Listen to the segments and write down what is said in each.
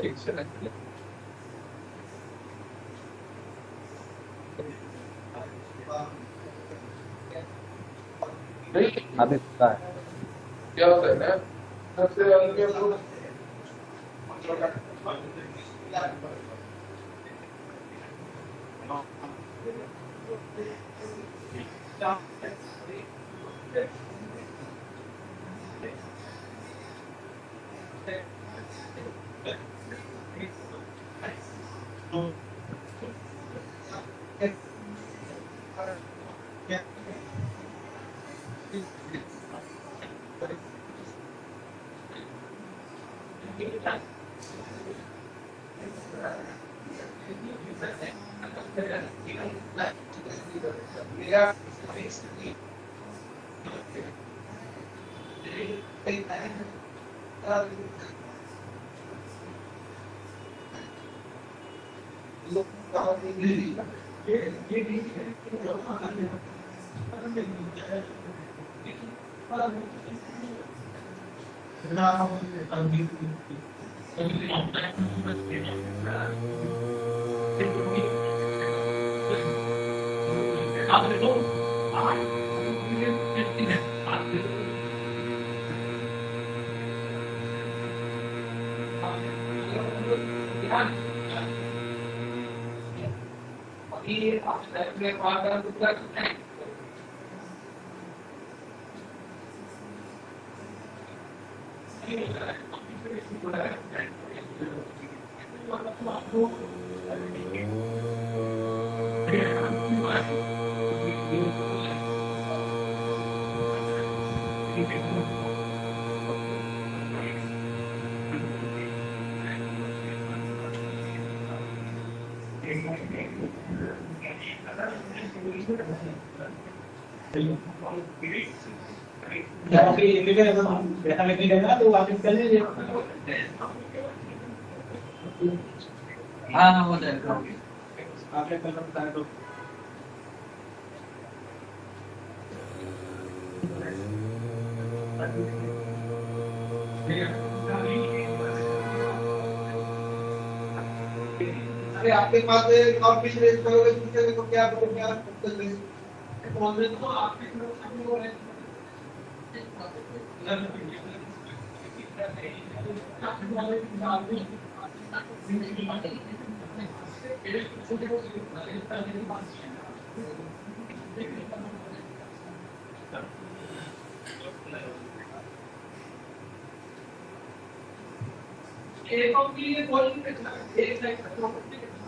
अभी क्या होता है ना सबसे अंदर हाँ हो जाएगा। आपने कल बताया तो अरे आपके पास और पिछले करोगे दूसरे को क्या क्या तो आपके एक और के लिए कोई एक लाइक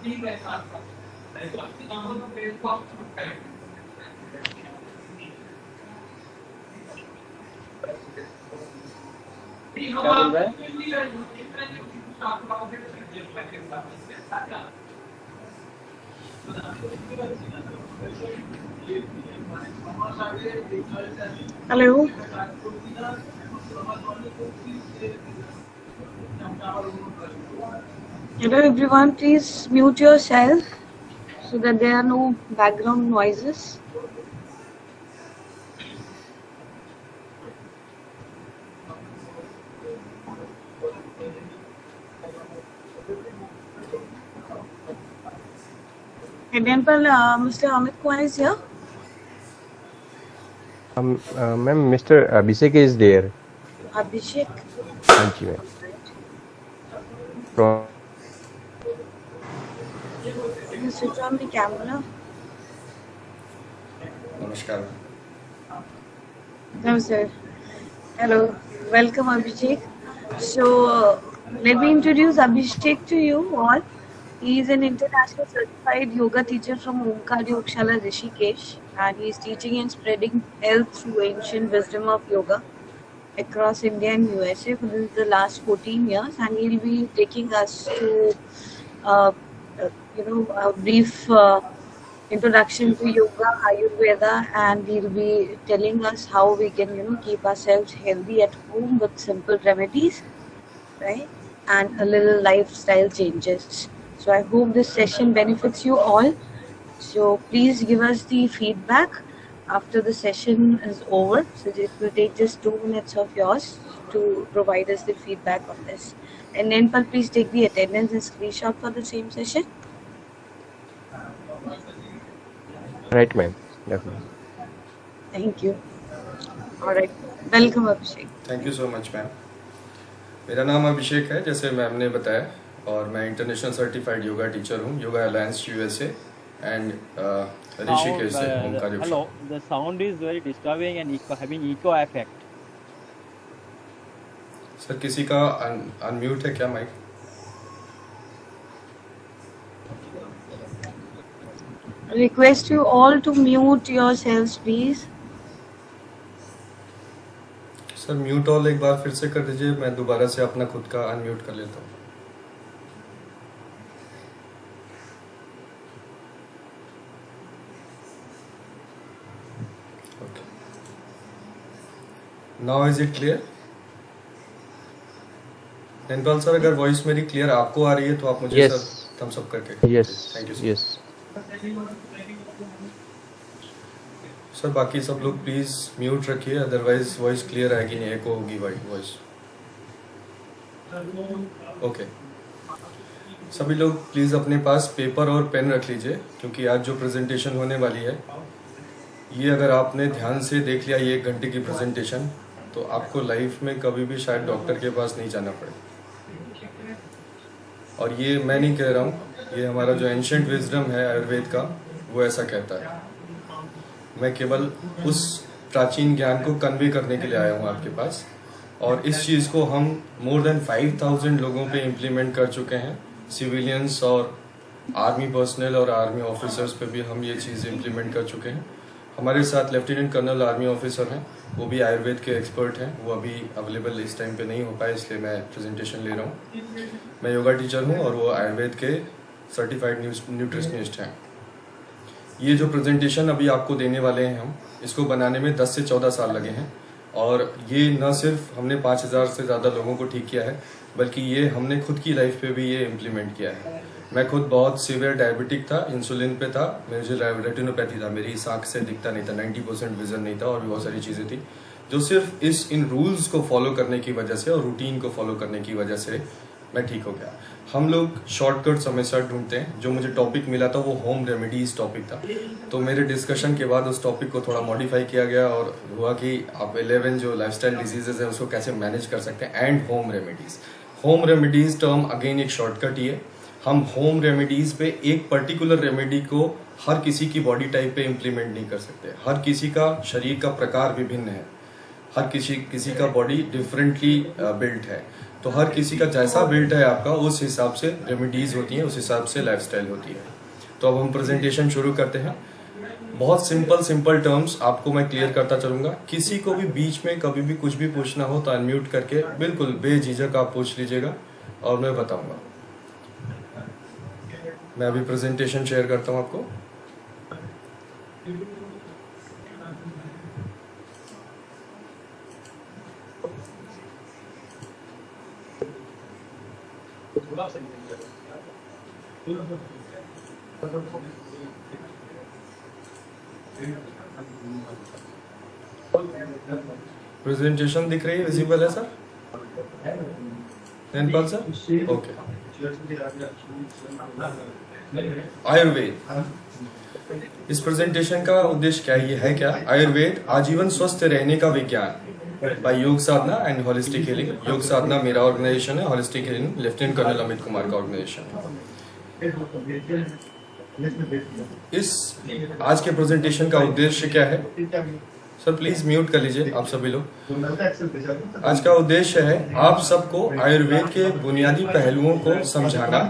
तीन है साथ साथ तो आपके नाम का पेज को आप क्या बोल रहा है? Hello. Hello everyone, please mute yourself so that there are no background noises. Example, Mr. Amit Kumar is here. Ma'am, Mr. Abhishek is there. Abhishek. Thank you, ma'am. From You switch on the camera. नमस्कार No, sir. Hello. Welcome, Abhishek. So, let me introduce Abhishek to you all. He is an international certified yoga teacher from Omkar Yogshala Rishikesh, and he is teaching and spreading health through ancient wisdom of yoga across India and USA for the last 14 years, and he'll be taking us to, a brief introduction to yoga, Ayurveda, and he'll be telling us how we can, keep ourselves healthy at home with simple remedies, right? And a little lifestyle changes. So I hope this session benefits you all. So please give us the feedback after the session is over. So it will take just 2 minutes of yours to provide us the feedback on this. And Nenpal, please take the attendance and screenshot for the same session. Right, ma'am. Definitely. Thank you. All right. Welcome, Abhishek. Thank you so much ma'am. मेरा नाम अभिषेक है, जैसे ma'am ने बताया, और मैं international certified yoga teacher हूँ, yoga alliance USA and Rishikesh से ओमकार योग। Hello, the sound is very disturbing and having echo effect. Sir किसी का अनम्यूट है क्या mic? Request you all to mute yourselves, please. Sir mute all एक बार फिर से कर दीजिए, मैं दोबारा से अपना खुद का अनम्यूट कर लेता हूँ। Now is it clear? Nainpal sir, अगर वॉइस मेरी क्लियर आपको आ रही है तो आप मुझे Yes. सर थम्स अप करके Yes. Thank you sir. Yes. Sir बाकी सब लोग प्लीज म्यूट रखिए, अदरवाइज वॉइस क्लियर आएगी नहीं, एको होगी वॉइस। ओके, सभी लोग प्लीज अपने पास पेपर और पेन रख लीजिए, क्योंकि आज जो प्रेजेंटेशन होने वाली है ये अगर आपने ध्यान से देख लिया ये 1 घंटे की प्रेजेंटेशन, तो आपको लाइफ में कभी भी शायद डॉक्टर के पास नहीं जाना पड़े। और ये मैं नहीं कह रहा हूँ, ये हमारा जो एंशिएंट विजडम है आयुर्वेद का, वो ऐसा कहता है। मैं केवल उस प्राचीन ज्ञान को कन्वे करने के लिए आया हूँ आपके पास, और इस चीज़ को हम मोर देन 5000 लोगों पे इम्प्लीमेंट कर चुके हैं। सिविलियंस और आर्मी पर्सनल और आर्मी ऑफिसर्स पे भी हम ये चीज़ इम्प्लीमेंट कर चुके हैं। हमारे साथ लेफ्टिनेंट कर्नल आर्मी ऑफिसर हैं, वो भी आयुर्वेद के एक्सपर्ट हैं, वो अभी अवेलेबल इस टाइम पे नहीं हो पाए, इसलिए मैं प्रेजेंटेशन ले रहा हूँ। मैं योगा टीचर हूँ और वो आयुर्वेद के सर्टिफाइड न्यूट्रिशनिस्ट हैं। ये जो प्रेजेंटेशन अभी आपको देने वाले हैं हम, इसको बनाने में 10 से 14 साल लगे हैं, और ये न सिर्फ हमने 5000 से ज़्यादा लोगों को ठीक किया है, बल्कि ये हमने खुद की लाइफ पे भी ये इम्प्लीमेंट किया है। मैं खुद बहुत सीवियर डायबिटिक था, इंसुलिन पे था, मुझे रेटिनोपैथी था, मेरी आँख से दिखता नहीं था, 90% विजन नहीं था, और भी बहुत सारी चीज़ें थी जो सिर्फ इन रूल्स को फॉलो करने की वजह से और रूटीन को फॉलो करने की वजह से मैं ठीक हो गया। हम लोग शॉर्टकट्स हमेशा ढूंढते हैं। जो मुझे टॉपिक मिला था वो होम रेमेडीज टॉपिक था, तो मेरे डिस्कशन के बाद उस टॉपिक को थोड़ा मॉडिफाई किया गया और हुआ कि आप 11 जो लाइफस्टाइल डिजीजेज हैं उसको कैसे मैनेज कर सकते हैं, and home remedies. Home remedies term again एक शॉर्टकट ही है। हम होम रेमेडीज पे एक पर्टिकुलर रेमेडी को हर किसी की बॉडी टाइप पे इम्प्लीमेंट नहीं कर सकते। हर किसी का शरीर का प्रकार विभिन्न है, हर किसी का बॉडी डिफरेंटली बिल्ट है, तो हर किसी का जैसा बिल्ट है आपका, उस हिसाब से रेमेडीज होती हैं, उस हिसाब से लाइफस्टाइल होती है। तो अब हम प्रेजेंटेशन शुरू करते हैं। बहुत सिंपल टर्म्स आपको मैं क्लियर करता चलूंगा। किसी को भी बीच में कभी भी कुछ भी पूछना हो तो अनम्यूट करके बिल्कुल बेझिझक आप पूछ लीजिएगा और मैं बताऊंगा। मैं अभी प्रेजेंटेशन शेयर करता हूं आपको। प्रेजेंटेशन दिख रही है, विजिबल है sir? Nainpal sir? Okay. Ayurveda, इस प्रेजेंटेशन का उद्देश्य क्या है? ये है क्या? आयुर्वेद आजीवन स्वस्थ रहने का विज्ञान बाय योग साधना एंड होलिस्टिक हीलिंग। योग साधना मेरा ऑर्गेनाइजेशन है, holistic healing lieutenant colonel Amit Kumar का ऑर्गेनाइजेशन है। इस आज के प्रेजेंटेशन का उद्देश्य क्या है? सर प्लीज म्यूट कर लीजिए आप सभी लोग। आज का उद्देश्य है आप सबको आयुर्वेद के बुनियादी पहलुओं को समझाना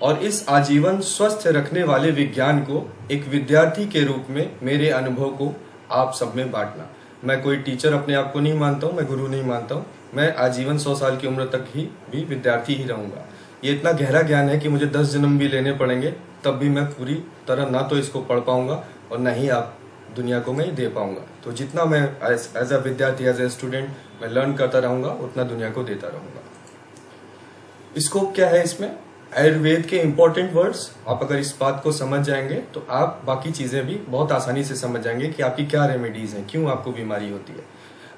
और इस आजीवन स्वस्थ रखने वाले विज्ञान को एक विद्यार्थी के रूप में मेरे अनुभव को आप सब में बांटना। मैं कोई टीचर अपने आप को नहीं मानता हूँ, मैं गुरु नहीं मानता हूँ, मैं आजीवन 100 साल की उम्र तक ही भी विद्यार्थी ही रहूंगा। ये इतना गहरा ज्ञान है कि मुझे 10 जन्म भी लेने पड़ेंगे, तब भी मैं पूरी तरह ना तो इसको पढ़ पाऊंगा और ना ही आप दुनिया को मैं दे पाऊंगा। तो जितना मैं एज अ विद्यार्थी, एज ए स्टूडेंट मैं लर्न करता रहूंगा, उतना दुनिया को देता रहूंगा। स्कोप क्या है इसमें? आयुर्वेद के इंपॉर्टेंट वर्ड्स, आप अगर इस बात को समझ जाएंगे तो आप बाकी चीजें भी बहुत आसानी से समझ जाएंगे कि आपकी क्या रेमेडीज हैं, क्यों आपको बीमारी होती है।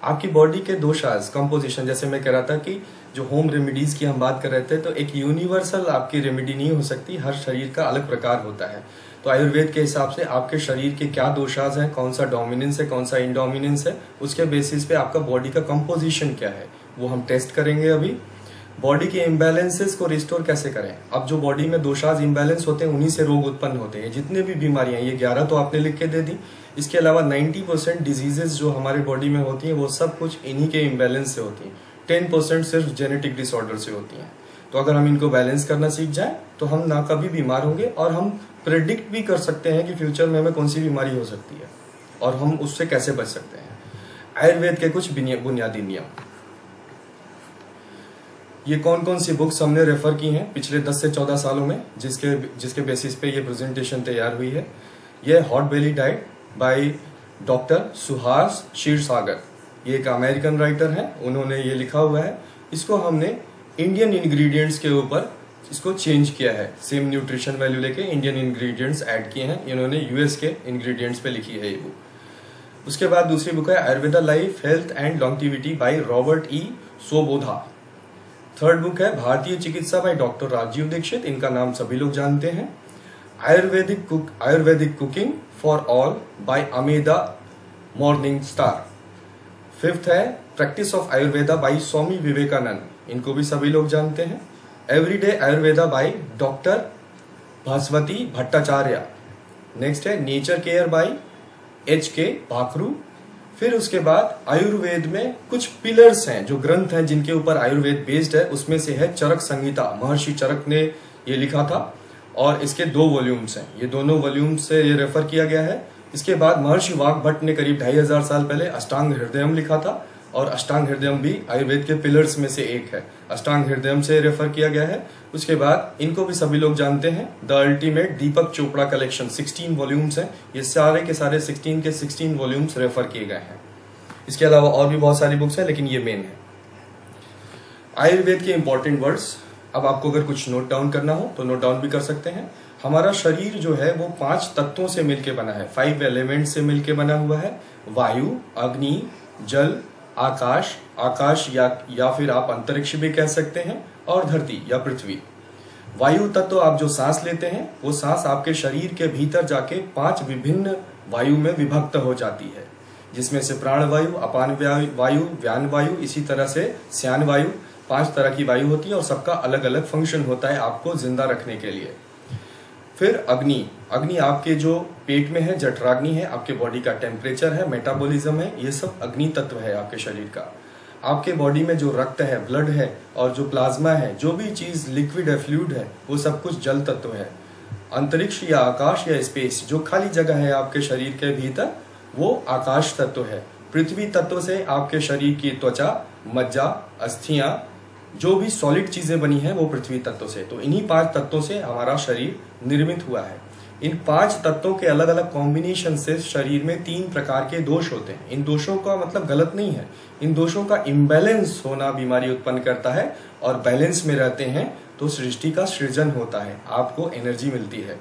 आपकी बॉडी के दोषाज कंपोजिशन, जैसे मैं कह रहा था कि जो होम रेमेडीज की हम बात कर रहे थे, तो एक यूनिवर्सल आपकी रेमेडी नहीं हो सकती, हर शरीर का अलग प्रकार होता है। तो आयुर्वेद के हिसाब से आपके शरीर के क्या दोषाज हैं, कौन सा डोमिनेंस है, कौन सा इनडोमिनेंस है, उसके बेसिस पे आपका बॉडी का कंपोजिशन क्या है वो हम टेस्ट करेंगे। अभी बॉडी के इम्बैलेंसेस को रिस्टोर कैसे करें। अब जो बॉडी में दोषाज इम्बैलेंस होते हैं उन्हीं से रोग उत्पन्न होते हैं। जितने भी बीमारियां, ये 11 तो आपने लिख के दे दी, इसके अलावा 90% डिजीजेस जो हमारे बॉडी में होती हैं वो सब कुछ इन्हीं के इम्बैलेंस से होती हैं। 10% सिर्फ जेनेटिक डिसऑर्डर से होती हैं। तो अगर हम इनको बैलेंस करना सीख जाए तो हम ना कभी बीमार होंगे, और हम प्रेडिक्ट भी कर सकते हैं कि फ्यूचर में हमें कौन सी बीमारी हो सकती है और हम उससे कैसे बच सकते हैं। आयुर्वेद के कुछ बुनियादी नियम। ये कौन कौन सी बुक्स हमने रेफर की हैं पिछले 10 से 14 सालों में, जिसके बेसिस पे ये प्रेजेंटेशन तैयार हुई है। ये hot belly diet by doctor Suhas Kshirsagar, ये एक अमेरिकन राइटर हैं, उन्होंने ये लिखा हुआ है। इसको हमने इंडियन इंग्रेडिएंट्स के ऊपर इसको चेंज किया है, सेम न्यूट्रिशन वैल्यू लेके इंडियन इंग्रेडिएंट्स ऐड किए हैं। इन्होंने यूएस के इंग्रेडिएंट्स पे लिखी है ये बुक। उसके बाद दूसरी बुक है Ayurveda life health and longevity by Robert E Svoboda. Third book है भारतीय चिकित्सा बाय डॉक्टर राजीव दीक्षित, इनका नाम सभी लोग जानते हैं। Ayurvedic cooking for all by Amadea Morningstar. Fifth है practice of Ayurveda by Swami Vivekananda, इनको भी सभी लोग जानते हैं। Everyday Ayurveda by doctor Bhaswati Bhattacharya. Next है nature care by HK Bakhru. फिर उसके बाद आयुर्वेद में कुछ पिलर्स हैं, जो ग्रंथ हैं जिनके ऊपर आयुर्वेद बेस्ड है, उसमें से है चरक संहिता, महर्षि चरक ने ये लिखा था और इसके 2 वॉल्यूम्स हैं। ये दोनों वॉल्यूम्स से ये रेफर किया गया है। इसके बाद महर्षि वाग्भट ने करीब 2500 साल पहले अष्टांग हृदयम लिखा था, और अष्टांग हृदयम भी आयुर्वेद के पिलर्स में से एक है, अष्टांग हृदयम से रेफर किया गया है। उसके बाद इनको भी सभी लोग जानते हैं, the ultimate Deepak Chopra collection, 16 volumes हैं। ये सारे के सारे 16 के 16 वॉल्यूम्स रेफर किए गए हैं। इसके अलावा और भी बहुत सारी बुक्स हैं, लेकिन ये मेन है। आयुर्वेद के इंपॉर्टेंट वर्ड्स, अब आपको अगर कुछ नोट डाउन करना हो तो नोट डाउन भी कर सकते हैं। हमारा शरीर जो है वो 5 तत्वों से मिलकर बना है, 5 एलिमेंट से मिलकर बना हुआ है। वायु, अग्नि, जल, आकाश या फिर आप अंतरिक्ष भी कह सकते हैं, और धरती या पृथ्वी। वायु तत्व आप जो सांस लेते हैं वो सांस आपके शरीर के भीतर जाके 5 विभिन्न वायु में विभक्त हो जाती है, जिसमें से प्राण वायु, अपान वायु, व्यान वायु, इसी तरह से श्यान वायु, 5 तरह की वायु होती है और सबका अलग अलग फंक्शन होता है आपको जिंदा रखने के लिए। फिर अग्नि आपके जो पेट में है, जठराग्नि है, आपके बॉडी का टेम्परेचर है, मेटाबॉलिज्म है, ये सब अग्नि तत्व है आपके शरीर का। आपके बॉडी में जो रक्त है, ब्लड है, और जो प्लाज्मा है, जो भी चीज लिक्विड है, फ्लूइड है, वो सब कुछ जल तत्व है। अंतरिक्ष या आकाश या स्पेस, जो खाली जगह है आपके शरीर के भीतर, वो आकाश तत्व है। पृथ्वी तत्व से आपके शरीर की त्वचा, मज्जा, अस्थियां, जो भी सॉलिड चीजें बनी हैं वो पृथ्वी तत्व से। तो इन्हीं 5 तत्वों से हमारा शरीर निर्मित हुआ है। इन 5 तत्वों के अलग अलग कॉम्बिनेशन से शरीर में 3 प्रकार के दोष होते हैं। इन दोषों का मतलब गलत नहीं है, इन दोषों का इम्बैलेंस होना बीमारी उत्पन्न करता है, और बैलेंस में रहते हैं तो सृष्टि का सृजन होता है, आपको एनर्जी मिलती है।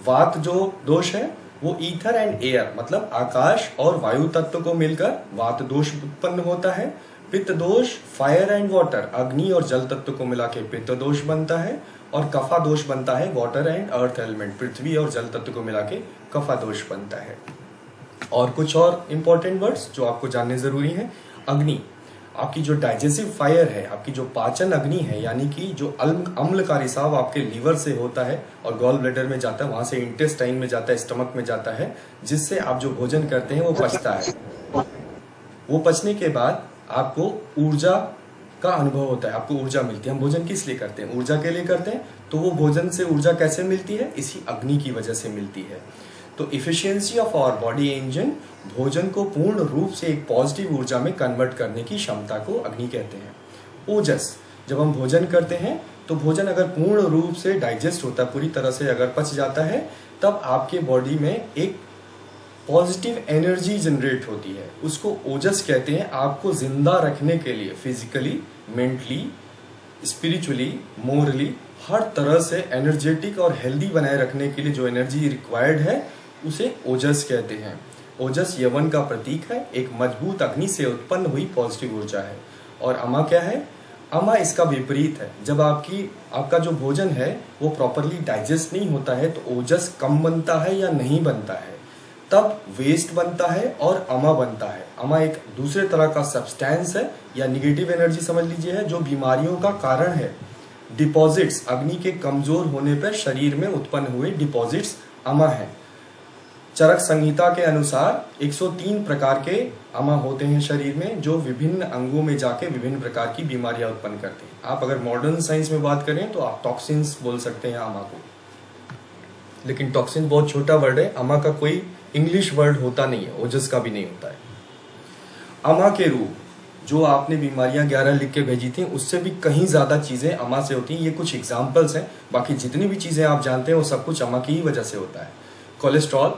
वात जो दोष है वो ईथर एंड एयर, मतलब आकाश और वायु तत्व को मिलकर वात दोष उत्पन्न होता है। पित्त दोष फायर एंड वाटर, अग्नि और जल तत्व को मिला के पित्त दोष बनता है। और कफा दोष बनता है वाटर एंड अर्थ एलिमेंट, पृथ्वी और जल तत्व को मिला के कफा दोष बनता है। और कुछ और इंपॉर्टेंट वर्ड्स जो आपको जानने जरूरी है। अग्नि आपकी जो डाइजेस्टिव फायर है, आपकी जो पाचन अग्नि है, यानी कि जो अम्ल का रिसाव आपके लीवर से होता है और गॉल ब्लैडर में जाता है, वहां से इंटेस्टाइन में जाता है, स्टमक में जाता है, जिससे आप जो भोजन करते हैं वो पचता है। वो पचने के बाद आपको ऊर्जा का अनुभव होता है, आपको ऊर्जा मिलती है। हम भोजन किस लिए करते हैं? ऊर्जा के लिए करते हैं। तो वो भोजन से ऊर्जा कैसे मिलती है? इसी अग्नि की वजह से मिलती है। तो efficiency of our body engine, भोजन को पूर्ण रूप से एक पॉजिटिव ऊर्जा में कन्वर्ट करने की क्षमता को अग्नि कहते हैं। ओजस, जब हम भोजन करते हैं तो भोजन अगर पूर्ण रूप से डाइजेस्ट होता है, पूरी तरह से अगर पच जाता है, तब आपके बॉडी में एक पॉजिटिव एनर्जी जनरेट होती है, उसको ओजस कहते हैं। आपको जिंदा रखने के लिए फिजिकली, मेंटली, स्पिरिचुअली, मोरली, हर तरह से एनर्जेटिक और हेल्दी बनाए रखने के लिए जो एनर्जी रिक्वायर्ड है उसे ओजस कहते हैं। ओजस यवन का प्रतीक है, एक मजबूत अग्नि से उत्पन्न हुई पॉजिटिव ऊर्जा है। और अमा क्या है? अमा इसका विपरीत है। जब आपका जो भोजन है वो प्रॉपरली डाइजेस्ट नहीं होता है तो ओजस कम बनता है या नहीं बनता है, तब वेस्ट बनता है और अमा बनता है। अमा एक दूसरे तरह का सब्सटेंस है या निगेटिव एनर्जी समझ लीजिए है, जो बीमारियों का कारण है। डिपॉजिट्स, अग्नि के कमजोर होने पर शरीर में उत्पन्न हुए डिपॉजिट्स अमा है। चरक संहिता के अनुसार 103 प्रकार के अमा होते हैं शरीर में, जो विभिन्न अंगों में जाके विभिन्न प्रकार की बीमारियां उत्पन्न करते हैं। आप अगर मॉडर्न साइंस में बात करें तो आप टॉक्सिन्स बोल सकते हैं अमा को, लेकिन टॉक्सिन बहुत छोटा वर्ड है। अमा का कोई इंग्लिश वर्ड होता नहीं है, ओजस का भी नहीं होता है। अमा के रूप जो आपने बीमारियां 11 लिख के भेजी थी, उससे भी कहीं ज्यादा चीजें अमा से होती हैं। ये कुछ एग्जाम्पल्स हैं, बाकी जितनी भी चीजें आप जानते हैं वो सब कुछ अमा की ही वजह से होता है। Cholesterol,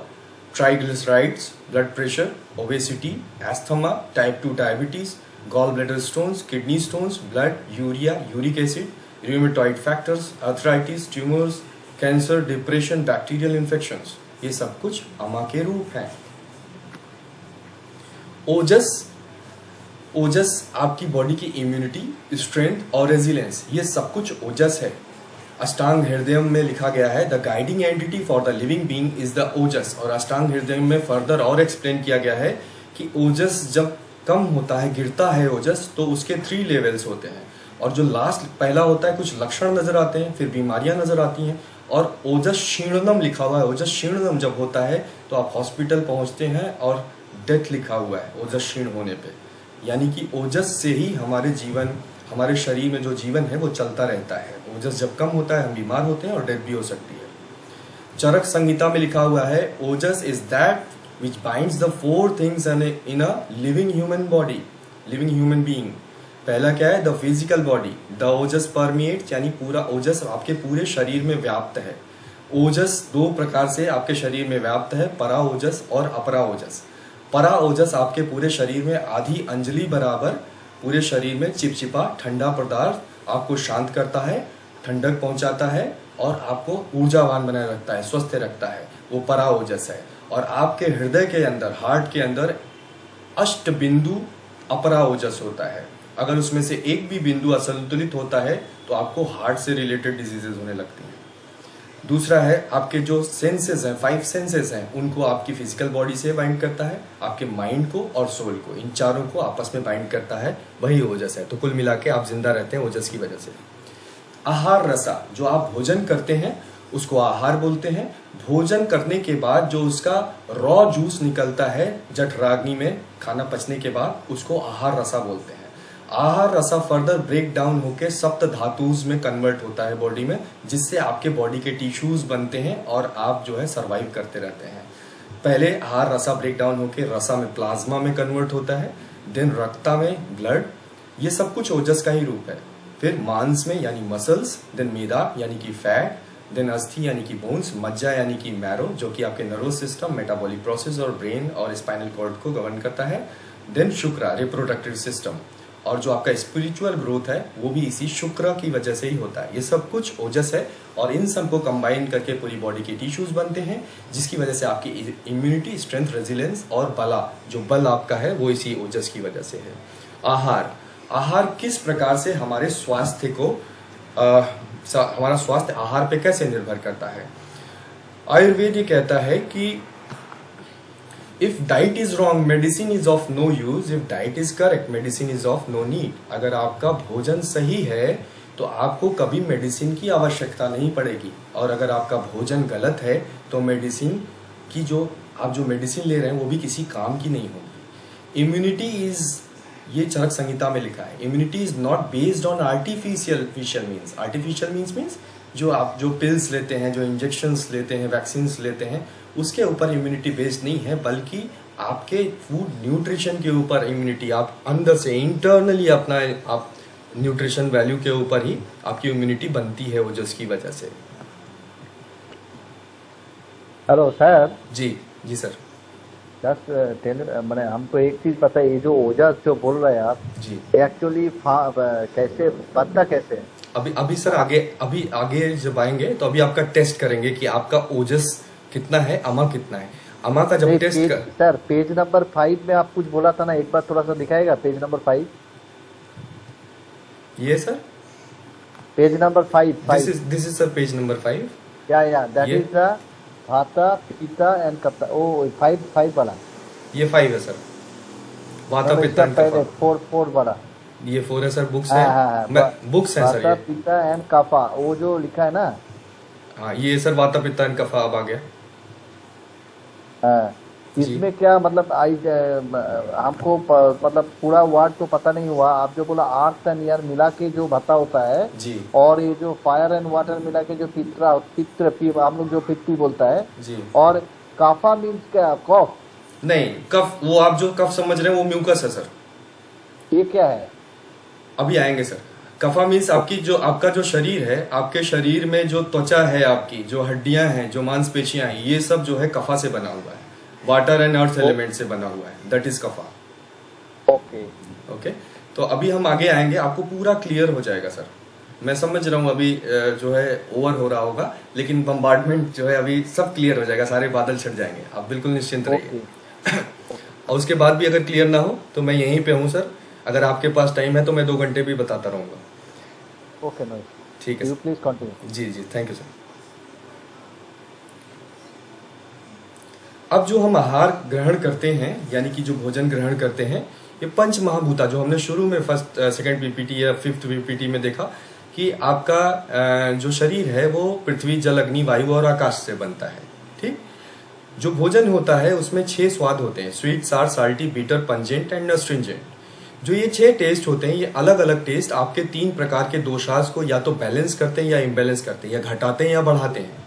triglycerides, blood pressure, obesity, asthma, type 2 diabetes, gall bladder stones, kidney stones, blood, urea, uric acid, rheumatoid factors, arthritis, tumours, cancer, depression, bacterial infections, ये सब कुछ अमा के रूप हैं। ओजस आपकी बॉडी की इम्यूनिटी, स्ट्रेंथ और रेजिलियंस, ये सब कुछ ओजस है। अष्टांग हृदय में लिखा गया है, the guiding entity for the living being is the ojas. और अष्टांग हृदय में फर्दर और एक्सप्लेन किया गया है कि ओजस जब कम होता है, गिरता है ओजस, तो उसके 3 लेवल्स होते हैं। और जो लास्ट पहला होता है, कुछ लक्षण नजर आते हैं, फिर बीमारियां नजर आती हैं। और ओजस क्षीणनम लिखा हुआ है। ओजस क्षीणनम जब होता है तो आप हॉस्पिटल पहुंचते हैं और डेथ लिखा हुआ है ओजस क्षीण होने पे। यानी कि ओजस से ही हमारे शरीर में जो जीवन है वो चलता रहता है। ओजस जब कम होता है हम बीमार होते हैं और डेथ भी हो सकती है। चरक संहिता में लिखा हुआ है, ojas is that which binds the 4 things in a living human body, living human being. पहला क्या है? The physical body, the ojas permeate, यानी पूरा ओजस आपके पूरे शरीर में व्याप्त है। ओजस 2 प्रकार से आपके शरीर में व्याप्त है, परा ओजस और अपरा ओजस। परा ओजस आपके पूरे शरीर में आधी अंजलि बराबर पूरे शरीर में चिपचिपा ठंडा पदार्थ आपको शांत करता है, ठंडक पहुंचाता है और आपको ऊर्जावान बनाए रखता है, स्वस्थ रखता है, वो परा ओजस है। और आपके हृदय के अंदर, हार्ट के अंदर अष्ट बिंदु अपरा ओजस होता है। अगर उसमें से एक भी बिंदु असंतुलित होता है तो आपको हार्ट से रिलेटेड डिजीजेज होने लगती हैं। दूसरा है आपके जो सेंसेस हैं, 5 सेंसेस हैं, उनको आपकी फिजिकल बॉडी से बाइंड करता है, आपके माइंड को और सोल को, इन चारों को आपस में बाइंड करता है, वही ओजस है। तो कुल मिला के आप जिंदा रहते हैं ओजस की वजह से। आहार रसा, जो आप भोजन करते हैं उसको आहार बोलते हैं। भोजन करने के बाद जो उसका रॉ जूस निकलता है जठराग्नि में, खाना पचने के बाद, उसको आहार रसा बोलते हैं। आहार रसा फर्दर ब्रेक डाउन होकर सप्त धातुज में कन्वर्ट होता है बॉडी में, जिससे आपके बॉडी के टिश्यूज बनते हैं और आप जो है सरवाइव करते रहते हैं। पहले आहार रसा ब्रेक डाउन होकर रसा में, प्लाज्मा में कन्वर्ट होता है, देन रक्ता में, ब्लड, ये सब कुछ ओजस का ही रूप है। फिर मांस में यानी मसल्स, देन मेदा यानी कि फैट, देन अस्थि यानी कि बोन्स, मज्जा यानी कि मैरो, जो कि आपके नर्वस सिस्टम, मेटाबॉलिक प्रोसेस और ब्रेन और स्पाइनल कॉर्ड को गवर्न करता है, देन शुक्र, रिप्रोडक्टिव सिस्टम, और जो आपका स्पिरिचुअल ग्रोथ है वो भी इसी शुक्र की वजह से ही होता है। ये सब कुछ ओजस है और इन सब को कंबाइन करके पूरी बॉडी के टिश्यूज बनते हैं, जिसकी वजह से आपकी इम्यूनिटी, स्ट्रेंथ, रेजिलियंस और बला, जो बल आपका है वो इसी ओजस की वजह से है। आहार किस प्रकार से हमारे स्वास्थ्य को, हमारा स्वास्थ्य आहार पे कैसे निर्भर करता है? आयुर्वेद ये कहता है कि if diet is wrong medicine is of no use, if diet is correct medicine is of no need. अगर आपका भोजन सही है तो आपको कभी मेडिसिन की आवश्यकता नहीं पड़ेगी, और अगर आपका भोजन गलत है तो मेडिसिन की आप जो मेडिसिन ले रहे हैं वो भी किसी काम की नहीं होगी। इम्यूनिटी इज, ये चरक संहिता में लिखा है, immunity is not based on artificial means. Artificial means जो आप जो पिल्स लेते हैं, जो इंजेक्शंस लेते हैं, वैक्सीन्स लेते हैं, उसके ऊपर इम्यूनिटी बेस्ड नहीं है, बल्कि आपके फूड न्यूट्रिशन के ऊपर इम्यूनिटी, आप अंदर से इंटरनली अपना आप न्यूट्रिशन वैल्यू के ऊपर ही आपकी इम्यूनिटी बनती है ओजस की वजह से। Hello sir. जी सर। जस्ट मैंने हमको एक चीज पता है, ये जो ओजस जो बोल रहे हैं आप जी, एक्चुअली कैसे बनता कैसे है? अभी सर आगे जब आएंगे तो अभी आपका टेस्ट करेंगे कि आपका ओजस कितना है, अमा कितना है। अमा का जब नहीं, टेस्ट पेज कर, सर पेज नंबर 5 में आप कुछ बोला था ना, एक बार थोड़ा सा दिखाएगा पेज नंबर 5? ये sir page number 5 this is sir page number 5। या दैट ये- इज द वाता पित्ता एंड कप्ता। ओ 5 वाला, ये 5 है सर, वाता नहीं, पित्ता इसका एंड पहले कफा। 4 वाला। ये 4 है सर, बुक्स हाँ, है, हाँ, हाँ, बुक्स है सर वाता ये। पित्ता एंड कफा, वो जो लिखा है ना। हाँ ये सर वाता पित्ता एंड कफा अब आ गया। हाँ, जी। इसमें क्या मतलब हमको मतलब पूरा वर्ड तो पता नहीं हुआ। आप जो बोला अर्थ एंड एयर मिला के जो भत्ता होता है, जी और ये जो फायर एंड वाटर मिला के जो हम लोग जो पित्ती बोलता है, जी। और काफा मीन्स क्या? कफ? नहीं कफ, वो आप जो कफ समझ रहे हैं वो म्यूकस है सर, ये क्या है? अभी आएंगे सर। कफा मीन्स आपकी जो आपका जो शरीर है, आपके शरीर में जो त्वचा है, आपकी जो हड्डियां हैं, जो मांसपेशियां हैं, ये सब जो है कफा से बना हुआ है, वाटर एंड अर्थ एलिमेंट से बना हुआ है, दैट इज कफा। ओके ओके, तो अभी हम आगे आएंगे, आपको पूरा क्लियर हो जाएगा सर। मैं समझ रहा हूँ अभी जो है ओवर हो रहा होगा, लेकिन बम्बार्डमेंट जो है अभी सब क्लियर हो जाएगा, सारे बादल छट जाएंगे, आप बिल्कुल निश्चिंत रहिए। और उसके बाद भी अगर क्लियर ना हो तो मैं यहीं पे हूँ सर, अगर आपके पास टाइम है तो मैं 2 घंटे भी बताता रहूंगा। ओके, नो ठीक है यू सर, प्लीज कंटिन्यू। जी जी, थैंक यू सर। अब जो हम आहार ग्रहण करते हैं, यानी कि जो भोजन ग्रहण करते हैं, ये पंच महाभूता जो हमने शुरू में फर्स्ट सेकंड पीपीटी या 5th पीपीटी में देखा कि आपका जो शरीर है वो पृथ्वी, जल, अग्नि, वायु और आकाश से बनता है। ठीक, जो भोजन होता है उसमें 6 स्वाद होते हैं, स्वीट, सार, साल्टी, बीटर, पंजेंट एंड अस्ट्रिंजेंट। जो ये 6 टेस्ट होते हैं, ये अलग अलग टेस्ट आपके 3 प्रकार के दोषास को या तो बैलेंस करते हैं या इम्बैलेंस करते हैं, या घटाते हैं या बढ़ाते हैं।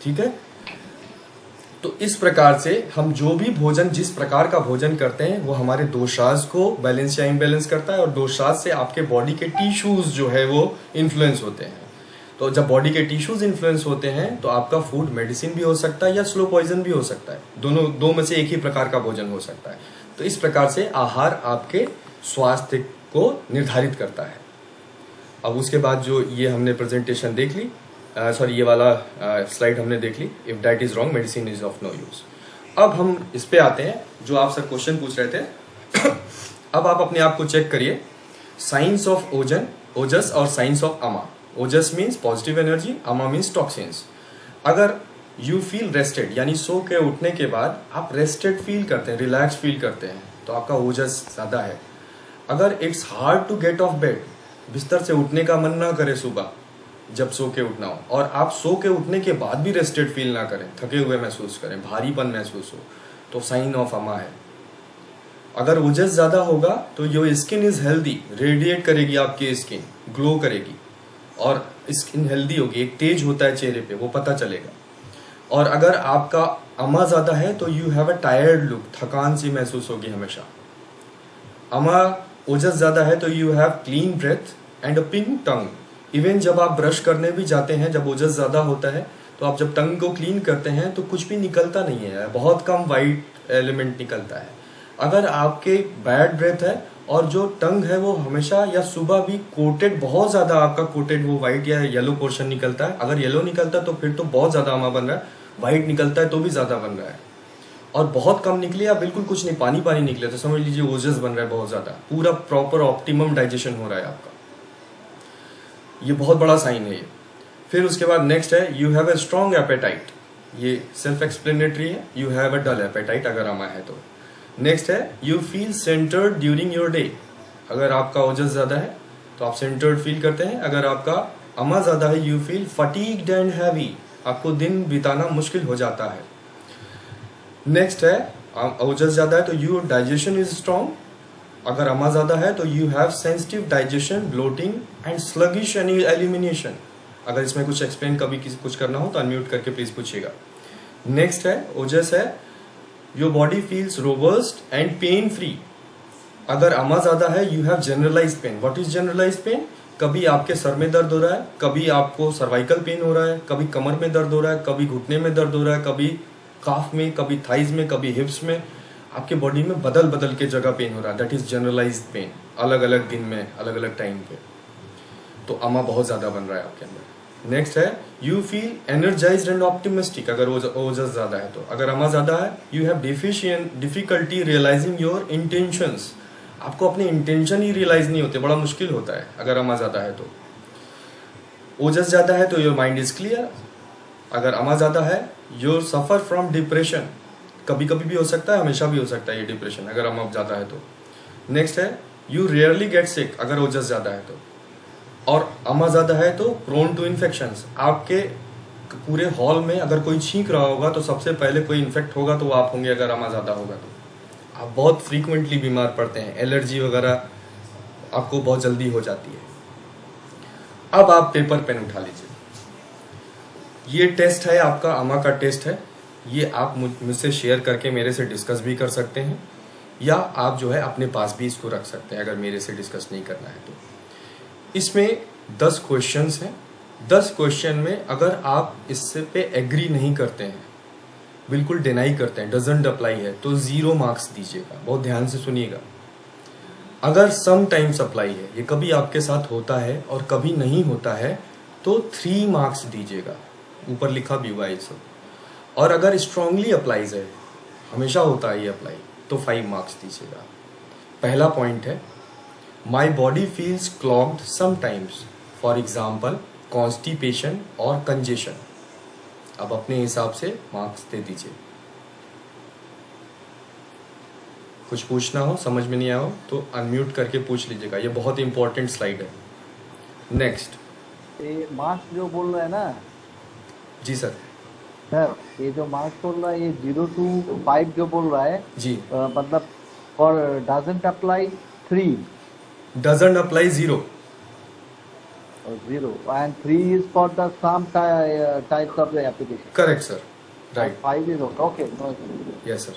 ठीक है, तो इस प्रकार से हम जो भी भोजन, जिस प्रकार का भोजन करते हैं, वो हमारे दोषास को बैलेंस या इम्बैलेंस करता है, और दोषास से आपके बॉडी के टिश्यूज जो है वो इन्फ्लुएंस होते हैं। तो जब बॉडी के टिश्यूज इन्फ्लुएंस होते हैं तो आपका फूड मेडिसिन भी हो सकता है या स्लो पॉइजन भी हो सकता है, दो में से एक ही प्रकार का भोजन हो सकता है। तो इस प्रकार से आहार आपके स्वास्थ्य को निर्धारित करता है। अब उसके बाद जो ये हमने प्रेजेंटेशन देख ली, सॉरी ये वाला स्लाइड हमने देख ली, if diet is wrong medicine is of no use. अब हम इस पे आते हैं जो आप सर क्वेश्चन पूछ रहे थे। अब आप अपने आप को चेक करिए, साइंस ऑफ ओजस और साइंस ऑफ अमा। ओजस मीन्स पॉजिटिव एनर्जी, अमा मीन्स टॉक्सिन्स। अगर यू फील रेस्टेड, यानी सो के उठने के बाद आप रेस्टेड फील करते हैं, रिलैक्स फील करते हैं, तो आपका ओजस ज्यादा है। अगर it's hard to get off bed, बिस्तर से उठने का मन ना करे सुबह जब सो के उठना हो, और आप सो के उठने के बाद भी रेस्टेड फील ना करें, थके हुए महसूस करें, भारीपन महसूस हो, तो साइन ऑफ अमा है। अगर ओजस ज्यादा होगा तो your skin is healthy, radiate करेगी आपकी स्किन, ग्लो करेगी, और स्किन हेल्दी होगी, एक तेज होता है चेहरे पे, वो पता चलेगा। और अगर आपका अमा ज्यादा है तो you have a tired look, थकान सी महसूस होगी हमेशा। अमा ओजस ज्यादा है तो you have clean breath and a pink tongue. Even जब आप ब्रश करने भी जाते हैं, जब ओजस ज्यादा होता है तो आप जब टंग को क्लीन करते हैं तो कुछ भी निकलता नहीं है, बहुत कम वाइट एलिमेंट निकलता है। अगर आपके बैड ब्रेथ है और जो टंग है वो हमेशा या सुबह भी कोटेड, बहुत ज्यादा आपका कोटेड वो व्हाइट या येलो पोर्शन निकलता है, अगर येलो निकलता है तो फिर तो बहुत ज्यादा अमा बन रहा है, व्हाइट निकलता है तो भी ज्यादा बन रहा है, और बहुत कम निकले या बिल्कुल कुछ नहीं, पानी पानी निकले, तो समझ लीजिए ओजस बन रहा है बहुत ज्यादा, पूरा प्रॉपर ऑप्टिमम डाइजेशन हो रहा है आपका। ये बहुत बड़ा साइन है ये। फिर उसके बाद नेक्स्ट है you have a strong appetite, ये सेल्फ एक्सप्लेनेटरी है, you have a dull appetite अगर अमा है तो। नेक्स्ट है you feel centred during your day, अगर आपका ओजस ज्यादा है तो आप सेंटर्ड फील करते हैं, अगर आपका अमा ज्यादा है you feel fatigued and heavy, आपको दिन बिताना मुश्किल हो जाता है। नेक्स्ट है ओजस ज्यादा है तो योर डाइजेशन इज स्ट्रॉन्ग, अगर अमा ज्यादा है तो you have sensitive digestion, bloating and sluggish elimination. अगर इसमें कुछ एक्सप्लेन कभी कुछ करना हो तो अनम्यूट करके प्लीज पूछिएगा। नेक्स्ट है ओजस है your body feels robust and pain free, अगर अमा ज्यादा है you have generalised pain. What is generalised pain? कभी आपके सर में दर्द हो रहा है, कभी आपको सर्वाइकल पेन हो रहा है, कभी कमर में दर्द हो रहा है, कभी घुटने में दर्द हो रहा है, कभी काफ में, कभी थाइज में, कभी हिप्स में, आपके बॉडी में बदल बदल के जगह पेन हो रहा है, दैट इज जनरलाइज्ड पेन, अलग अलग दिन में, अलग अलग टाइम पे, तो अमा बहुत ज्यादा बन रहा है आपके अंदर। नेक्स्ट है you feel energised and optimistic, अगर ओजस ज्यादा है तो। अगर अमा ज्यादा है, you have difficulty realising your intentions, आपको अपने इंटेंशन ही रियलाइज नहीं होते, बड़ा मुश्किल होता है अगर अमा ज्यादा है तो। ओजस ज्यादा है तो योर माइंड इज क्लियर। अगर अमा ज्यादा है, योर सफर फ्रॉम डिप्रेशन, कभी कभी भी हो सकता है, हमेशा भी हो सकता है ये डिप्रेशन अगर अमा ज्यादा है तो। नेक्स्ट है यू रेयरली गेट सिक, अगर ओजस ज्यादा है तो। और अमा ज्यादा है तो प्रोन टू इन्फेक्शंस, आपके पूरे हॉल में अगर कोई छींक रहा होगा तो सबसे पहले कोई इन्फेक्ट होगा तो वो आप होंगे, अगर अमा ज्यादा होगा तो। आप बहुत फ्रीक्वेंटली बीमार पड़ते हैं, एलर्जी वगैरह आपको बहुत जल्दी हो जाती है। अब आप पेपर पेन उठा लीजिए, ये टेस्ट है आपका, अमा का टेस्ट है। ये आप मुझसे शेयर करके मेरे से डिस्कस भी कर सकते हैं, या आप जो है अपने पास भी इसको रख सकते हैं अगर मेरे से डिस्कस नहीं करना है तो। इसमें 10 क्वेश्चंस हैं। 10 क्वेश्चन में अगर आप इससे पे एग्री नहीं करते हैं, बिल्कुल डिनाई करते हैं, डजंट अप्लाई है, तो 0 मार्क्स दीजिएगा। बहुत ध्यान से सुनिएगा। अगर सम टाइम्स अप्लाई है, ये कभी आपके साथ होता है और कभी नहीं होता है, तो 3 मार्क्स दीजिएगा। ऊपर लिखा भी हुआ है सब। और अगर स्ट्रांगली अप्लाइज है, हमेशा होता है ये अप्लाई, तो 5 मार्क्स दीजिएगा। पहला पॉइंट है my body feels clogged sometimes, for example constipation और कंजेशन। अब अपने हिसाब से मार्क्स दे दीजिए। कुछ पूछना हो, समझ में नहीं आया हो तो अनम्यूट करके पूछ लीजिएगा, ये बहुत इंपॉर्टेंट स्लाइड है। नेक्स्ट, ये मार्क्स जो बोल रहे हैं ना जी सर। सर, ये जो मार्क्स बोल रहा है, ये 0 to 5 जो बोल रहा है, जी, मतलब for doesn't apply 3 doesn't apply 0 and 3 is for the some types of the application. Correct sir, right, 5 is okay. No issue. yes sir.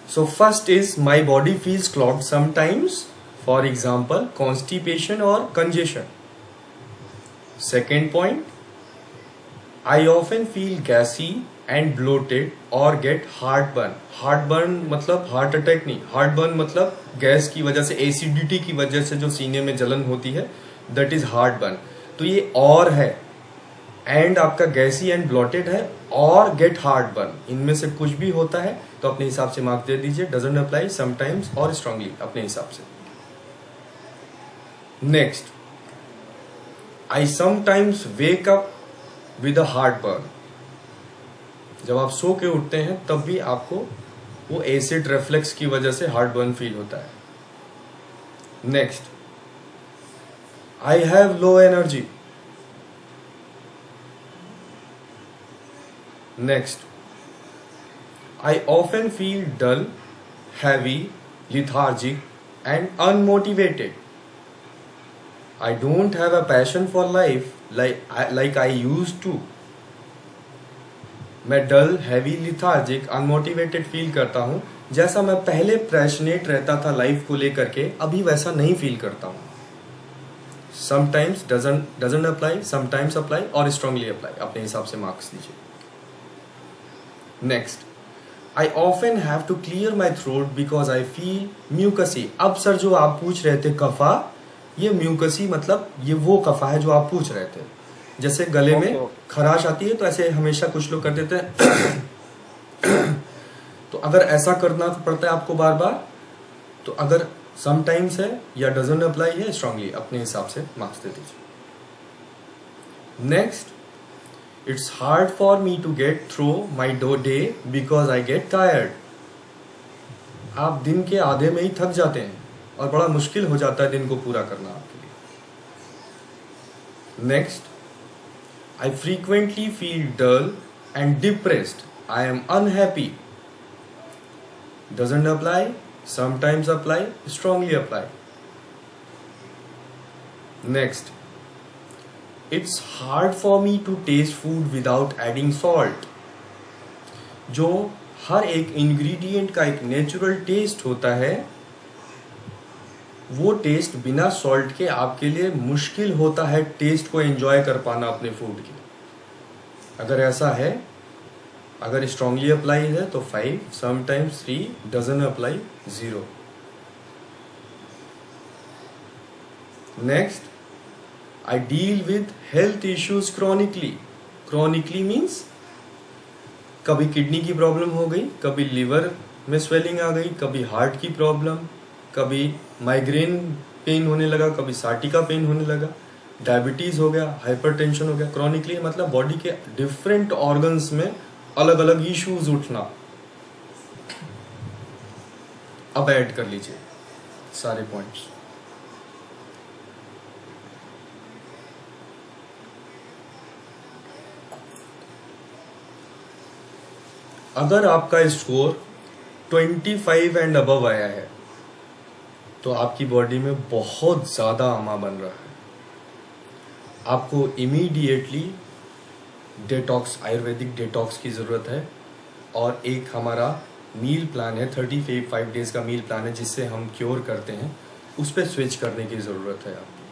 So first is my body feels clogged sometimes, for example constipation or congestion. Second point, I often feel gassy and bloated or get heartburn. Heartburn मतलब heart attack नहीं, heartburn मतलब gas की वजह से, acidity की वजह से जो सीने में जलन होती है, that is heartburn. तो ये और है, एंड आपका गैसी एंड ब्लॉटेड है, और गेट हार्टबर्न, इनमें से कुछ भी होता है तो अपने हिसाब से मार्क दे दीजिए। डजंट अप्लाई, समटाइम्स और स्ट्रांगली, अपने हिसाब से। Next, I sometimes wake up with a heartburn. जब आप सो के उठते हैं तब भी आपको वो एसिड रिफ्लेक्स की वजह से हार्टबर्न फील होता है। Next, I have low energy. Next, I often feel dull, heavy, lethargic, and unmotivated. I don't have a passion for life like I used to. मैं डल, हैवी, लिथार्जिक, अनमोटिवेटेड फील करता हूँ, जैसा मैं पहले passionate रहता था लाइफ को लेकर के, अभी वैसा नहीं फील करता हूँ। Sometimes doesn't apply, sometimes apply और स्ट्रांगली अप्लाई, अपने हिसाब से मार्क्स दीजिए। Next, I often have to clear my throat because I feel mucusy. अब सर जो आप पूछ रहे थे कफा, ये म्यूकसी मतलब ये वो कफा है जो आप पूछ रहे थे। जैसे गले में खराश आती है तो ऐसे हमेशा कुछ लोग कर देते हैं तो अगर ऐसा करना पड़ता है आपको बार बार, तो अगर समटाइम्स है या डजंट अप्लाई है, स्ट्रांगली, अपने हिसाब से मार्क्स दे दीजिए। Next, It's hard for me to get through my day because I get tired. आप दिन के आधे में ही थक जाते हैं और बड़ा मुश्किल हो जाता है दिन को पूरा करना आपके लिए। Next, I frequently feel dull and depressed. I am unhappy. Doesn't apply, sometimes apply, strongly apply. Next, It's hard for me to taste food without adding salt. जो हर एक इंग्रेडिएंट का एक नेचुरल टेस्ट होता है, वो टेस्ट बिना salt के आपके लिए मुश्किल होता है टेस्ट को एंजॉय कर पाना अपने फूड के। अगर ऐसा है, अगर स्ट्रांगली अप्लाई है तो 5, sometimes 3, doesn't apply 0। Next, I deal with health issues chronically. Chronically means कभी किडनी की प्रॉब्लम हो गई, कभी लिवर में स्वेलिंग आ गई, कभी हार्ट की प्रॉब्लम, कभी माइग्रेन पेन होने लगा, कभी साटिका पेन होने लगा, डायबिटीज हो गया, हाइपरटेंशन हो गया. क्रॉनिकली मतलब बॉडी के डिफरेंट ऑर्गन्स में अलग अलग इश्यूज उठना. अब ऐड कर लीजिए सारे पॉइंट्स. अगर आपका स्कोर 25 एंड अबव आया है तो आपकी बॉडी में बहुत ज्यादा आमा बन रहा है. आपको इमीडिएटली डेटॉक्स, आयुर्वेदिक डेटॉक्स की जरूरत है. और एक हमारा मील प्लान है, 35 डेज का मील प्लान है जिससे हम क्योर करते हैं, उस पर स्विच करने की जरूरत है आपको.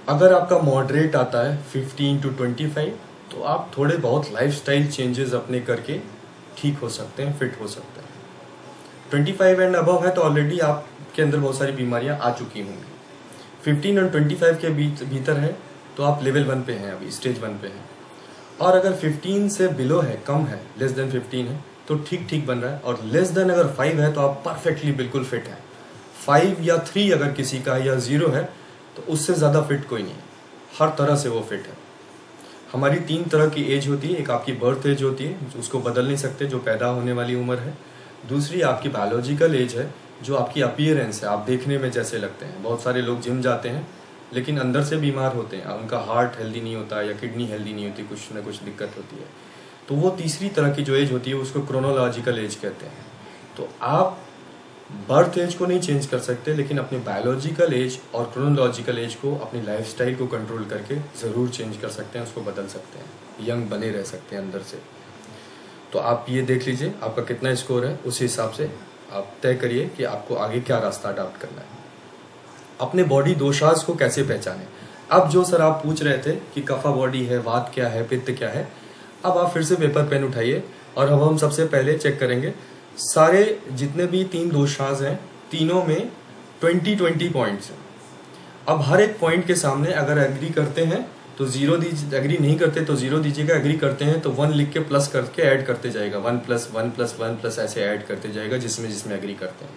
अगर आपका मॉडरेट आता है 15 to 25 तो आप थोड़े बहुत लाइफस्टाइल चेंजेस अपने करके ठीक हो सकते हैं, फिट हो सकते हैं. 25 एंड अबव है तो ऑलरेडी आपके अंदर बहुत सारी बीमारियां आ चुकी होंगी. 15 और 25 के भीतर है तो आप लेवल 1 पे हैं, अभी स्टेज 1 पे हैं. और अगर 15 से बिलो है, कम है, लेस देन 15 है तो ठीक ठीक बन रहा है. और लेस देन अगर 5 है तो आप परफेक्टली बिल्कुल फिट है. 5 या 3 अगर किसी का या 0 है तो उससे ज़्यादा फिट कोई नहीं है. हर तरह से वो फिट है. हमारी 3 तरह की एज होती है. एक आपकी बर्थ एज होती है, उसको बदल नहीं सकते, जो पैदा होने वाली उम्र है. दूसरी आपकी बायोलॉजिकल एज है, जो आपकी अपीयरेंस है, आप देखने में जैसे लगते हैं. बहुत सारे लोग जिम जाते हैं लेकिन अंदर से बीमार होते हैं, उनका हार्ट हेल्दी नहीं होता या किडनी हेल्दी नहीं होती, कुछ ना कुछ दिक्कत होती है. तो वो तीसरी तरह की जो एज होती है उसको क्रोनोलॉजिकल एज कहते हैं. तो आप बर्थ एज को नहीं चेंज कर सकते लेकिन अपने बायोलॉजिकल एज और क्रोनोलॉजिकल एज को, अपनी लाइफस्टाइल को कंट्रोल करके ज़रूर चेंज कर सकते हैं, उसको बदल सकते हैं, यंग बने रह सकते हैं अंदर से. तो आप ये देख लीजिए आपका कितना स्कोर है, उस हिसाब से आप तय करिए कि आपको आगे क्या रास्ता अडॉप्ट करना है. अपने बॉडी दोषाज को कैसे पहचाने. अब जो सर आप पूछ रहे थे कि कफा बॉडी है, वात क्या है, पित्त क्या है, अब आप फिर से पेपर पेन उठाइए और अब हम सबसे पहले चेक करेंगे सारे जितने भी 3 दोषाज हैं, तीनों में 20-20 पॉइंट्स हैं. अब हर एक पॉइंट के सामने अगर एग्री करते हैं तो 0 दीजिए, एग्री नहीं करते तो 0 दीजिएगा, एग्री करते हैं तो 1 लिख के प्लस करके ऐड करते जाएगा. 1+1+1+ ऐसे ऐड करते जाएगा जिसमें जिसमें एग्री करते हैं,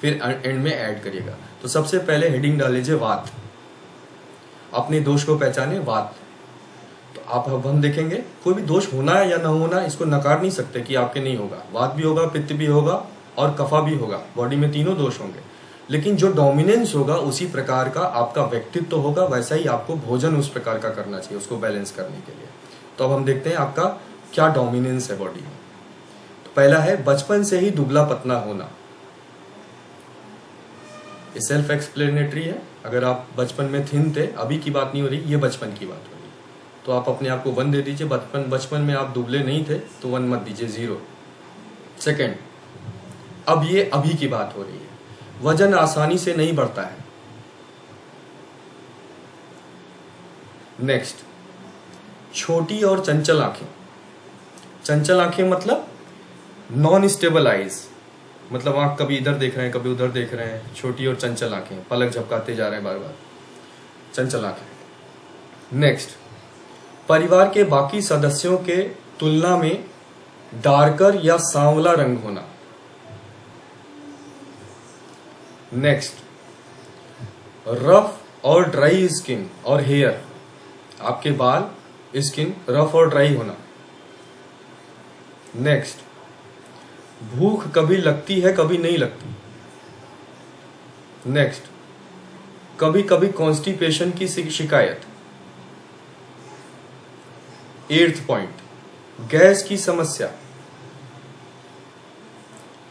फिर एंड में ऐड करिएगा. तो सबसे पहले हेडिंग डाल लीजिए वात. अपने दोष को पहचाने, वात. तो आप अब हम देखेंगे कोई भी दोष होना है या ना होना, इसको नकार नहीं सकते कि आपके नहीं होगा. वात भी होगा, पित्त भी होगा और कफा भी होगा. बॉडी में तीनों दोष होंगे, लेकिन जो डोमिनेंस होगा उसी प्रकार का आपका व्यक्तित्व होगा. वैसा ही आपको भोजन उस प्रकार का करना चाहिए उसको बैलेंस करने के लिए. तो अब हम देखते हैं आपका क्या डोमिनेंस है बॉडी में. तो पहला है बचपन से ही दुबला पतला होना. ये सेल्फ एक्सप्लेनेटरी है. अगर आप बचपन में थिन थे, अभी की बात नहीं हो रही, ये बचपन की बात हो रही, तो आप अपने आप को 1 दे दीजिए. बचपन में आप दुबले नहीं थे तो 1 मत दीजिए, 0. सेकंड, अब ये अभी की बात हो रही है. वजन आसानी से नहीं बढ़ता है. नेक्स्ट, छोटी और चंचल आंखें. चंचल आंखें मतलब नॉन स्टेबल आईज, मतलब आंख कभी इधर देख रहे हैं कभी उधर देख रहे हैं. छोटी और चंचल आंखें, पलक झपकाते जा रहे हैं बार बार, चंचल आंखें. नेक्स्ट, परिवार के बाकी सदस्यों के तुलना में डार्कर या सांवला रंग होना. नेक्स्ट, रफ और ड्राई स्किन और हेयर. आपके बाल, स्किन रफ और ड्राई होना. नेक्स्ट, भूख कभी लगती है कभी नहीं लगती. नेक्स्ट, कभी कभी कॉन्स्टिपेशन की शिकायत. 8th पॉइंट, गैस की समस्या.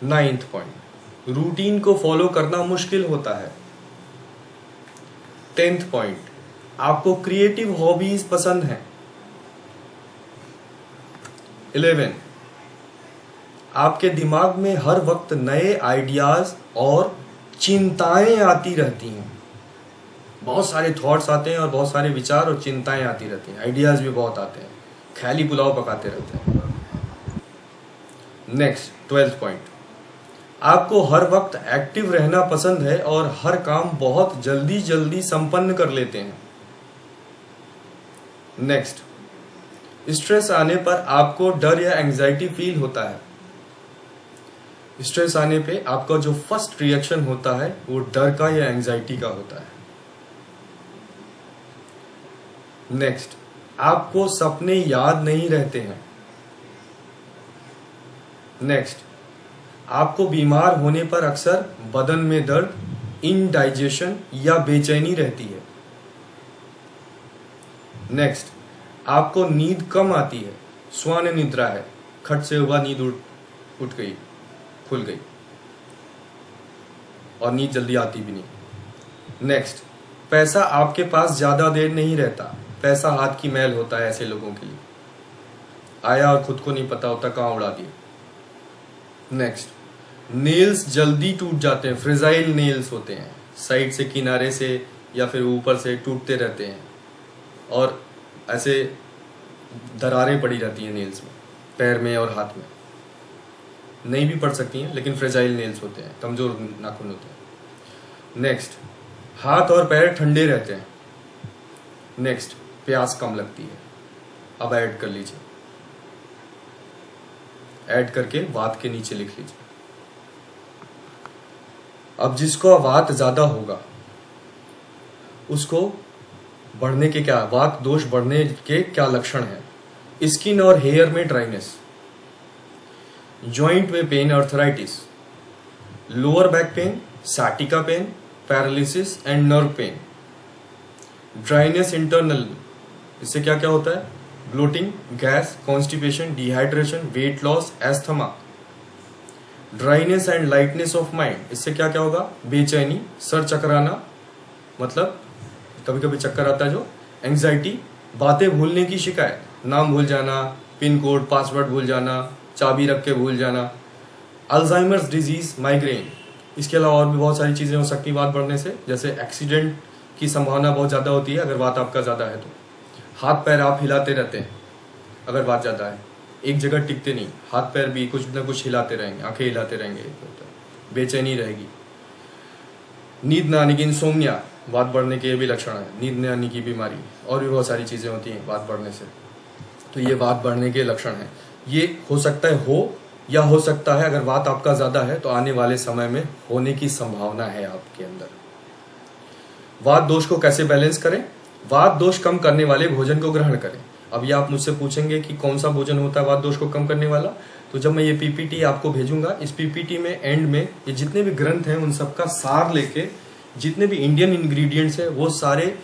9th पॉइंट, रूटीन को फॉलो करना मुश्किल होता है. 10th पॉइंट, आपको क्रिएटिव हॉबीज पसंद है. 11, आपके दिमाग में हर वक्त नए आइडियाज और चिंताएं आती रहती हैं. बहुत सारे थॉट्स आते हैं और बहुत सारे विचार और चिंताएं आती रहती हैं. आइडियाज भी बहुत आते हैं, ख्याली पुलाव पकाते रहते हैं. नेक्स्ट, 12th पॉइंट, आपको हर वक्त एक्टिव रहना पसंद है और हर काम बहुत जल्दी जल्दी संपन्न कर लेते हैं। नेक्स्ट, स्ट्रेस आने पर आपको डर या एंजाइटी फील होता है। स्ट्रेस आने पे आपका जो फर्स्ट रिएक्शन होता है वो डर का या एंजाइटी का होता है। नेक्स्ट, आपको सपने याद नहीं रहते हैं। नेक्स्ट, आपको बीमार होने पर अक्सर बदन में दर्द, इनडाइजेशन या बेचैनी रहती है। नेक्स्ट, आपको नींद कम आती है, स्वान निद्रा है, खट से हुआ नींद उठ गई, खुल गई और नींद जल्दी आती भी नहीं। नेक्स्ट, पैसा आपके पास ज्यादा देर नहीं रहता। पैसा हाथ की मैल होता है ऐसे लोगों के लिए, आया और खुद को नहीं पता होता कहां उड़ा दिया। नेक्स्ट, नेल्स जल्दी टूट जाते हैं, फ्रेजाइल नेल्स होते हैं, साइड से किनारे से या फिर ऊपर से टूटते रहते हैं और ऐसे दरारें पड़ी रहती हैं नेल्स में, पैर में और हाथ में। नहीं भी पड़ सकती हैं लेकिन फ्रेजाइल नेल्स होते हैं, कमजोर नाखून होते हैं। नेक्स्ट, हाथ और पैर ठंडे रहते हैं। नेक्स्ट, प्यास कम लगती है। अब ऐड कर लीजिए, ऐड करके वात के नीचे लिख लीजिए। अब जिसको वात ज्यादा होगा उसको बढ़ने के क्या, वात दोष बढ़ने के क्या लक्षण है? स्किन और हेयर में ड्राइनेस, जॉइंट में pain, arthritis, lower back pain, sciatica pain, paralysis and nerve pain, dryness internal, इससे क्या क्या होता है? Bloating, gas, constipation, dehydration, weight loss, asthma. Dryness and lightness of mind, इससे क्या क्या होगा? बेचैनी, सर चकराना, मतलब कभी कभी चक्कर आता है जो, एंजाइटी, बातें भूलने की शिकायत, नाम भूल जाना, पिन कोड, पासवर्ड भूल जाना, चाबी रख के भूल जाना, अल्जाइमर्स डिजीज, माइग्रेन। इसके अलावा और भी बहुत सारी चीजें हो सकती है वात बढ़ने से, जैसे एक्सीडेंट की संभावना बहुत ज्यादा होती है अगर वात आपका ज्यादा है तो। हाथ पैर आप हिलाते रहते हैं अगर वात ज्यादा है, एक जगह टिकते नहीं, हाथ पैर भी कुछ ना कुछ हिलाते रहेंगे, आंखें हिलाते रहेंगे, बेचैनी रहेगी। नींद न आने की, इंसोम्निया, वात बढ़ने के ये भी लक्षण है, नींद न आने की बीमारी, और भी बहुत सारी चीजें होती हैं वात बढ़ने से। तो ये वात बढ़ने के लक्षण है। ये हो सकता है हो, या हो सकता है अगर वात आपका ज्यादा है तो आने वाले समय में होने की संभावना है आपके अंदर। वात दोष को कैसे बैलेंस करें? वात दोष कम करने वाले भोजन को ग्रहण करें। अभी आप मुझसे पूछेंगे कि कौन सा भोजन होता है वात दोष को कम करने वाला, तो जब मैं ये पीपीटी आपको भेजूंगा, इस पीपीटी में एंड में ये जितने भी ग्रंथ हैं उन सबका सार लेके, जितने भी इंडियन इंग्रेडिएंट्स है वो सारे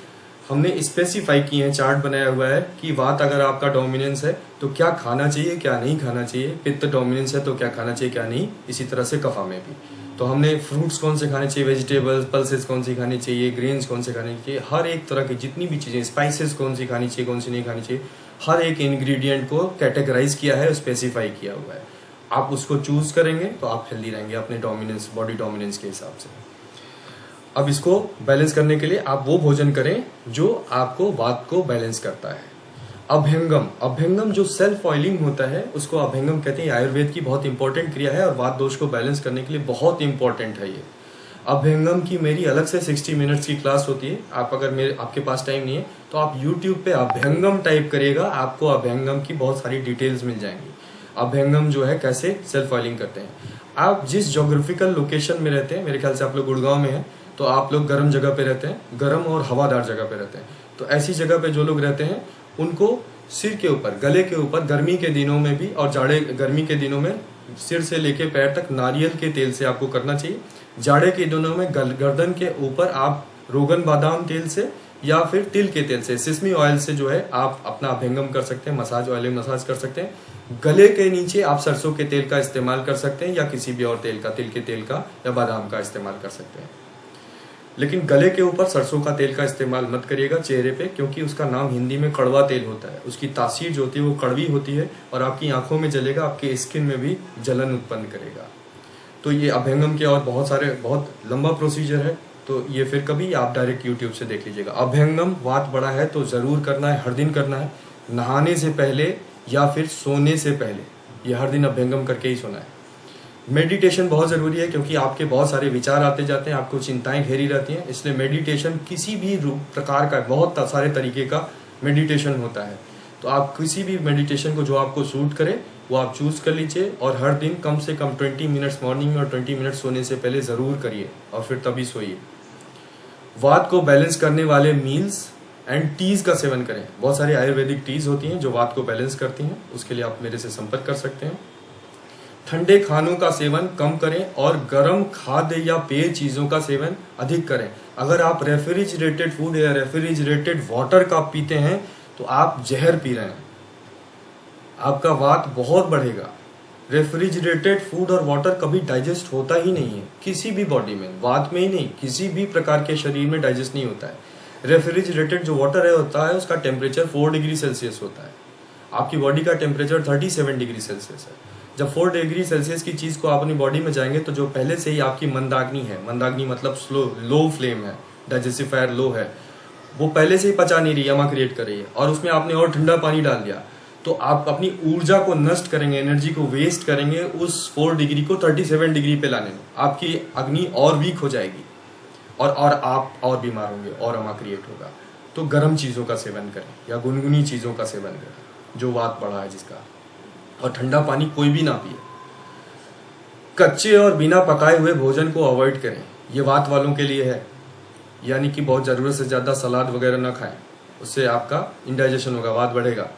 हमने स्पेसिफाई किए हैं, चार्ट बनाया हुआ है कि वात अगर आपका डोमिनेंस है तो क्या खाना चाहिए, क्या नहीं खाना चाहिए, पित्त डोमिनेंस है तो क्या खाना चाहिए, क्या नहीं, इसी तरह से कफा में भी। तो हमने फ्रूट्स कौन से खाने चाहिए, वेजिटेबल्स, पल्सेस कौन सी खानी चाहिए, ग्रेन्स कौन से खाने चाहिए, हर एक तरह की जितनी भी चीजें, स्पाइसेस कौन सी खानी चाहिए, कौन सी नहीं खानी चाहिए, हर एक इंग्रेडिएंट को कैटेगराइज किया है, स्पेसिफाई किया हुआ है। आप उसको चूज करेंगे तो आप हेल्दी रहेंगे अपने डोमिनेंस, बॉडी डोमिनेंस के हिसाब से। अब इसको बैलेंस करने के लिए आप वो भोजन करें जो आपको वात को बैलेंस करता है। अभ्यंगम, अभ्यंगम जो सेल्फ ऑयलिंग होता है उसको अभ्यंगम कहते हैं। आयुर्वेद की बहुत इंपॉर्टेंट क्रिया है और वात दोष को बैलेंस करने के लिए बहुत इंपॉर्टेंट है ये। अभ्यंगम की मेरी अलग से 60 मिनट्स की क्लास होती है। आप अगर आपके पास टाइम नहीं है तो आप यूट्यूब पे अभ्यंगम टाइप करिएगा, आपको अभ्यंगम की बहुत सारी डिटेल्स मिल जाएंगी। अभ्यंगम जो है कैसे सेल्फ ऑयलिंग करते हैं। आप जिस जोग्राफिकल लोकेशन में रहते हैं, मेरे ख्याल से आप लोग गुड़गांव में हैं, तो आप लोग गर्म जगह पे रहते हैं, गर्म और हवादार जगह पे रहते हैं। तो ऐसी जगह पे जो लोग रहते हैं उनको सिर के ऊपर, गले के ऊपर गर्मी के दिनों में भी और जाड़े गर्मी के दिनों में सिर से लेके पैर तक नारियल के तेल से आपको करना चाहिए। जाड़े के दिनों में गर्दन के ऊपर आप रोगन बादाम तेल से या फिर तिल के तेल से, सिसमी ऑयल से जो है आप अपना अभ्यंगम कर सकते हैं, मसाज ऑयल मसाज कर सकते हैं। गले के नीचे आप सरसों के तेल का इस्तेमाल कर सकते हैं या किसी भी और तेल का, तिल के तेल का या बादाम का इस्तेमाल कर सकते हैं। लेकिन गले के ऊपर सरसों का तेल का इस्तेमाल मत करिएगा चेहरे पे, क्योंकि उसका नाम हिंदी में कड़वा तेल होता है। उसकी तासीर जो होती है वो कड़वी होती है और आपकी आंखों में जलेगा, आपके स्किन में भी जलन उत्पन्न करेगा। तो ये अभ्यंगम के और बहुत सारे, बहुत लंबा प्रोसीजर है, तो ये फिर कभी आप डायरेक्ट यूट्यूब से देख लीजिएगा। अभ्यंगम वात बड़ा है तो जरूर करना है, हर दिन करना है, नहाने से पहले या फिर सोने से पहले। ये हर दिन अभ्यंगम करके ही सोना है। मेडिटेशन बहुत ज़रूरी है, क्योंकि आपके बहुत सारे विचार आते जाते हैं, आपको चिंताएं घेरी रहती हैं, इसलिए मेडिटेशन किसी भी प्रकार का, बहुत सारे तरीके का मेडिटेशन होता है। तो आप किसी भी मेडिटेशन को जो आपको सूट करे वो आप चूज कर लीजिए, और हर दिन कम से कम 20 मिनट्स मॉर्निंग में और 20 मिनट्स सोने से पहले ज़रूर करिए, और फिर तभी सोइए। वात को बैलेंस करने वाले मील्स एंड टीज का सेवन करें। बहुत सारी आयुर्वेदिक टीज होती हैं जो वात को बैलेंस करती हैं, उसके लिए आप मेरे से संपर्क कर सकते हैं। ठंडे खानों का सेवन कम करें और गर्म खाद्य या पेय चीज़ों का सेवन अधिक करें। अगर आप रेफ्रिजरेटेड फूड या रेफ्रिजरेटेड वाटर का पीते हैं तो आप जहर पी रहे हैं, आपका वात बहुत बढ़ेगा। रेफ्रिजरेटेड फूड और वाटर कभी डाइजेस्ट होता ही नहीं है किसी भी बॉडी में, वात में ही नहीं, किसी भी प्रकार के शरीर में डाइजेस्ट नहीं होता है। रेफ्रिजरेटेड जो वाटर है होता है उसका टेम्परेचर 4 डिग्री सेल्सियस होता है, आपकी बॉडी का टेम्परेचर 37 डिग्री सेल्सियस है। जब 4 डिग्री सेल्सियस की चीज़ को आप अपनी बॉडी में जाएंगे तो जो पहले से ही आपकी मंदाग्नि है, मंदाग्नि मतलब स्लो लो फ्लेम है, डाइजेस्टिफायर लो है, वो पहले से ही पचा नहीं रही, यमा क्रिएट कर रही है, और उसमें आपने और ठंडा पानी डाल दिया तो आप अपनी ऊर्जा को नष्ट करेंगे, एनर्जी को वेस्ट करेंगे उस 4 डिग्री को 37 डिग्री पे लाने में। आपकी अग्नि और वीक हो जाएगी और आप और बीमार होंगे और अमा क्रिएट होगा। तो गर्म चीज़ों का सेवन करें या गुनगुनी चीज़ों का सेवन करें जो वात बढ़ा है जिसका, और ठंडा पानी कोई भी ना पिए। कच्चे और बिना पकाए हुए भोजन को अवॉइड करें, ये वात वालों के लिए है, यानी कि बहुत ज़रूरत से ज़्यादा सलाद वगैरह ना खाएं, उससे आपका इंडाइजेशन होगा, वात बढ़ेगा।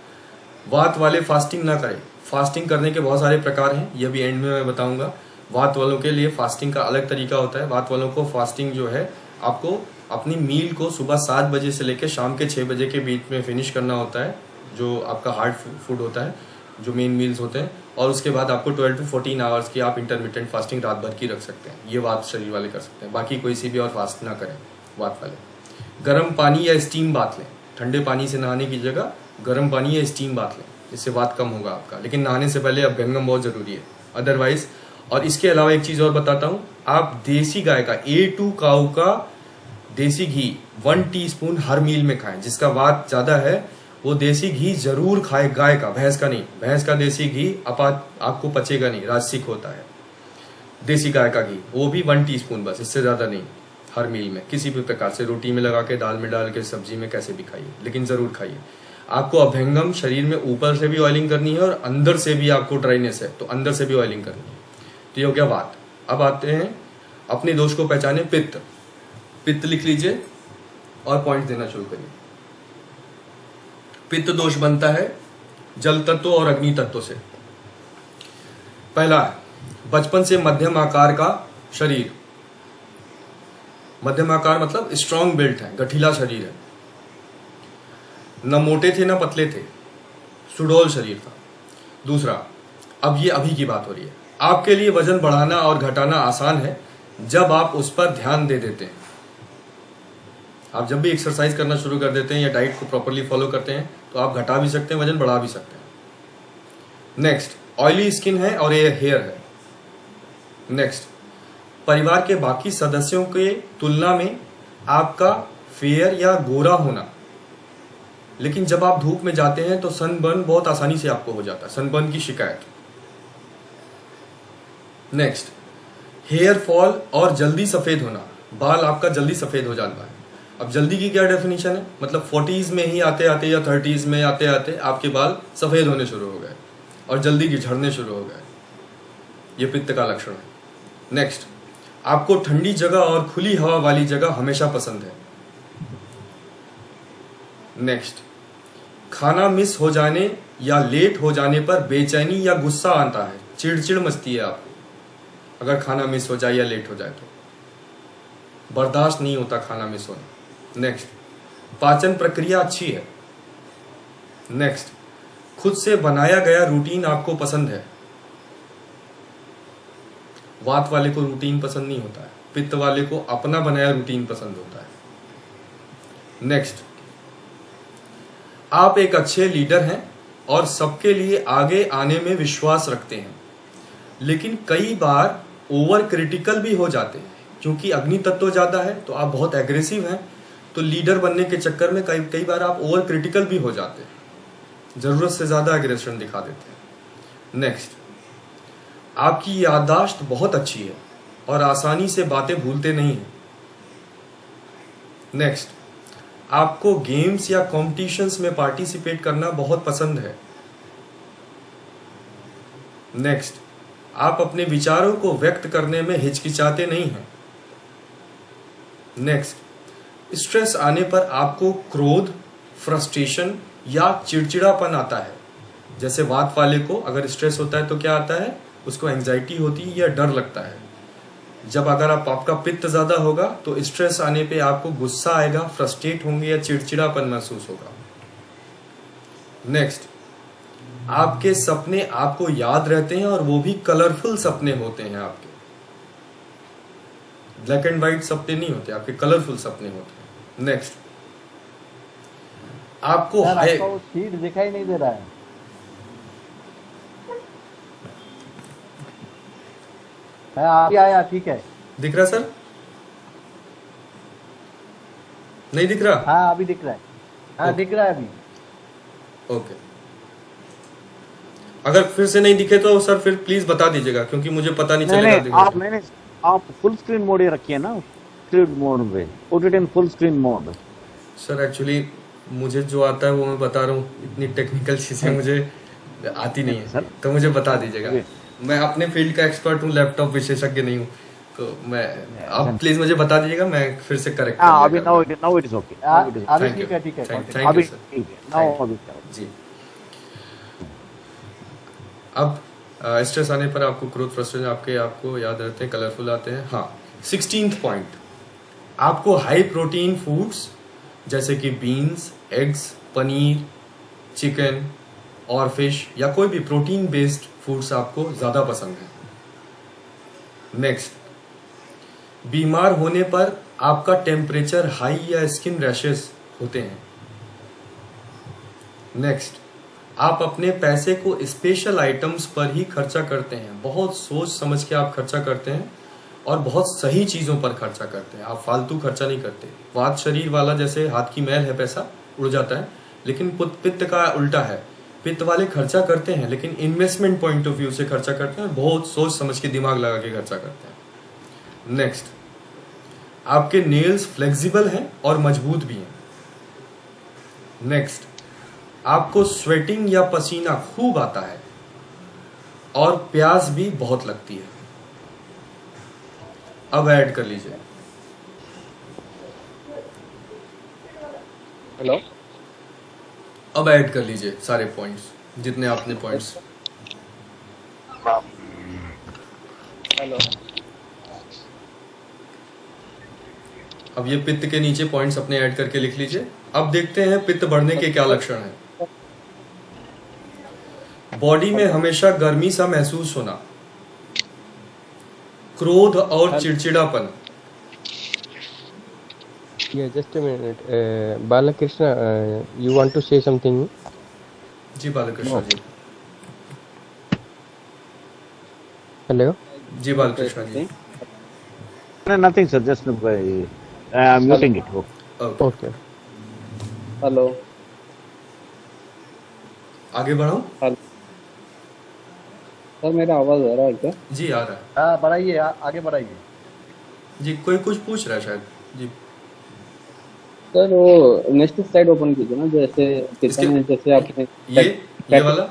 वात वाले फास्टिंग ना करें। फास्टिंग करने के बहुत सारे प्रकार हैं, ये भी एंड में मैं बताऊंगा। वात वालों के लिए फास्टिंग का अलग तरीका होता है। वात वालों को फास्टिंग जो है, आपको अपनी मील को सुबह 7 बजे से लेकर शाम के 6 बजे के बीच में फिनिश करना होता है, जो आपका हार्ड फूड होता है, जो मेन मील्स होते हैं, और उसके बाद आपको 12 to 14 आवर्स की आप इंटरमिटेंट फास्टिंग रात भर की रख सकते हैं। ये वात शरीर वाले कर सकते हैं, बाकी कोई सी भी और फास्ट ना करें वात वाले। गर्म पानी या स्टीम बाथ लें, ठंडे पानी से नहाने की जगह गर्म पानी या स्टीम बाथ लें, इससे वात कम होगा आपका। लेकिन नहाने से पहले अभ्यंगम बहुत जरूरी है अदरवाइज। और इसके अलावा एक चीज और बताता हूँ, आप देसी गाय का A2 काऊ का देसी घी 1 टीस्पून हर मील में खाएं। जिसका वात ज्यादा है वो देसी घी जरूर खाए, गाय का, भैंस का नहीं। भैंस का देसी घी आपको पचेगा नहीं, राजसिक होता है। देसी गाय का घी वो भी 1 टीस्पून बस, इससे ज्यादा नहीं हर मील में, किसी भी प्रकार से रोटी में लगा के, दाल में डाल के, सब्जी में, कैसे भी खाइए, लेकिन जरूर खाइए। आपको अभ्यंगम शरीर में ऊपर से भी ऑयलिंग करनी है और अंदर से भी आपको ड्राइनेस है तो अंदर से भी ऑयलिंग करनी है। तो ये हो गया वात। अब आते हैं अपने दोष को पहचाने, पित्त। पित्त लिख लीजिए और पॉइंट देना शुरू करिए। पित्त दोष बनता है जल तत्व और अग्नि तत्व से। पहला, बचपन से मध्यम आकार का शरीर। मध्यम आकार मतलब स्ट्रॉन्ग बिल्ट है, गठीला शरीर है, न मोटे थे न पतले थे, सुडौल शरीर था। दूसरा, अब ये अभी की बात हो रही है, आपके लिए वजन बढ़ाना और घटाना आसान है जब आप उस पर ध्यान दे देते हैं। आप जब भी एक्सरसाइज करना शुरू कर देते हैं या डाइट को प्रॉपरली फॉलो करते हैं तो आप घटा भी सकते हैं, वजन बढ़ा भी सकते हैं। नेक्स्ट, ऑयली स्किन है और ये हेयर है। नेक्स्ट, परिवार के बाकी सदस्यों के तुलना में आपका फेयर या गोरा होना, लेकिन जब आप धूप में जाते हैं तो सनबर्न बहुत आसानी से आपको हो जाता है, सनबर्न की शिकायत। नेक्स्ट, हेयर फॉल और जल्दी सफेद होना, बाल आपका जल्दी सफेद हो जाता है। अब जल्दी की क्या डेफिनेशन है, मतलब 40s में ही आते आते या 30s में आते आते आपके बाल सफेद होने शुरू हो गए और जल्दी झड़ने शुरू हो गए, ये पित्त का लक्षण है। नेक्स्ट, आपको ठंडी जगह और खुली हवा वाली जगह हमेशा पसंद है। नेक्स्ट, खाना मिस हो जाने या लेट हो जाने पर बेचैनी या गुस्सा आता है, चिड़चिड़ मचती है आपको अगर खाना मिस हो जाए या लेट हो जाए तो, बर्दाश्त नहीं होता खाना मिस होना। नेक्स्ट, पाचन प्रक्रिया अच्छी है। नेक्स्ट, खुद से बनाया गया रूटीन आपको पसंद है। वात वाले को रूटीन पसंद नहीं होता है, पित्त वाले को अपना बनाया रूटीन पसंद होता है। नेक्स्ट, आप एक अच्छे लीडर हैं और सबके लिए आगे आने में विश्वास रखते हैं, लेकिन कई बार ओवर क्रिटिकल भी हो जाते हैं क्योंकि अग्नि तत्व ज्यादा है तो आप बहुत एग्रेसिव हैं, तो लीडर बनने के चक्कर में कई बार आप ओवर क्रिटिकल भी हो जाते हैं, जरूरत से ज्यादा एग्रेशन दिखा देते हैं। नेक्स्ट, आपकी याददाश्त बहुत अच्छी है और आसानी से बातें भूलते नहीं हैं। नेक्स्ट, आपको गेम्स या कॉम्पिटिशन्स में पार्टिसिपेट करना बहुत पसंद है। नेक्स्ट, आप अपने विचारों को व्यक्त करने में हिचकिचाते नहीं हैं। नेक्स्ट, स्ट्रेस आने पर आपको क्रोध, फ्रस्ट्रेशन या चिड़चिड़ापन आता है। जैसे वात वाले को अगर स्ट्रेस होता है तो क्या आता है, उसको एंजाइटी होती है या डर लगता है। जब अगर आपका पित्त ज्यादा होगा तो स्ट्रेस आने पे आपको गुस्सा आएगा, फ्रस्ट्रेट होंगे या चिड़चिड़ापन महसूस होगा। नेक्स्ट, आपके सपने आपको याद रहते हैं और वो भी कलरफुल सपने होते हैं। आपके ब्लैक एंड व्हाइट सपने नहीं होते, आपके कलरफुल सपने होते हैं। नेक्स्ट, आपको यार आपका वो शीट दिखाई नहीं दे रहा है। अभी आया, ठीक है। दिख रहा सर? नहीं दिख रहा? हाँ अभी दिख रहा है, हाँ दिख रहा है अभी। ओके, अगर फिर से नहीं दिखे तो सर फिर प्लीज बता दीजिएगा, क्योंकि मुझे पता नहीं चलेगा। आप फुल स्क्रीन मोड ये रखिए ना, स्क्रीन मोड पे, put it in full screen mode. Sir actually मुझे जो आता है वो मैं बता रहा हूँ, इतनी टेक्निकल चीजें मुझे आती नहीं है, तो मुझे बता दीजिएगा। मैं अपने फील्ड का एक्सपर्ट हूँ, लैपटॉप विशेषज्ञ नहीं हूँ, तो मैं आप प्लीज मुझे बता दीजिएगा, मैं फिर से करेक्ट अभी नाउ इट इज ओके, अभी ठीक है, ठीक है, अभी ठीक है, नाउ अभी जी। अब स्ट्रेस आने पर आपको क्रोध, फ्रस्ट्रेशन आपको याद रहते हैं, कलरफुल आते हैं। हाँ, 16th पॉइंट, आपको हाई प्रोटीन फूड्स जैसे कि बीन्स, एग्स, पनीर, चिकन और फिश या कोई भी प्रोटीन बेस्ड फूड्स आपको ज्यादा पसंद है। नेक्स्ट, बीमार होने पर आपका टेम्परेचर हाई या स्किन रैशेस होते हैं। नेक्स्ट, आप अपने पैसे को स्पेशल आइटम्स पर ही खर्चा करते हैं, बहुत सोच समझ के आप खर्चा करते हैं और बहुत सही चीजों पर खर्चा करते हैं, आप फालतू खर्चा नहीं करते। वात शरीर वाला जैसे हाथ की मैल है, पैसा उड़ जाता है, लेकिन पित्त का उल्टा है, पित्त वाले खर्चा करते हैं लेकिन इन्वेस्टमेंट पॉइंट ऑफ व्यू से खर्चा करते हैं, बहुत सोच समझ के दिमाग लगा के खर्चा करते हैं। नेक्स्ट, आपके नेल्स फ्लेक्सिबल हैं और मजबूत भी हैं। नेक्स्ट, आपको स्वेटिंग या पसीना खूब आता है और प्यास भी बहुत लगती है। अब ऐड कर लीजिए। हेलो, अब ऐड कर लीजिए सारे पॉइंट्स, जितने आपने पॉइंट्स। हेलो, अब ये पित्त के नीचे पॉइंट्स अपने ऐड करके लिख लीजिए। अब देखते हैं पित्त बढ़ने के क्या लक्षण हैं। बॉडी में हमेशा गर्मी सा महसूस होना, क्रोध और चिड़चिड़ापन। Yeah, just a minute. Balakrishna, you want to say something? जी बालकृष्ण जी। Hello? जी Balkrishna ji. Nothing sir, just I am muting it. Okay. Hello, आगे बढ़ाऊं? सर मेरा आवाज आ रहा है क्या? जी आ रहा है। हाँ बढ़ाइए, आगे बढ़ाइए। जी कोई कुछ पूछ रहा है शायद। जी सर वो नेक्स्ट स्लाइड ओपन कीजिए ना, जैसे कितना है, जैसे आपने ये वाला?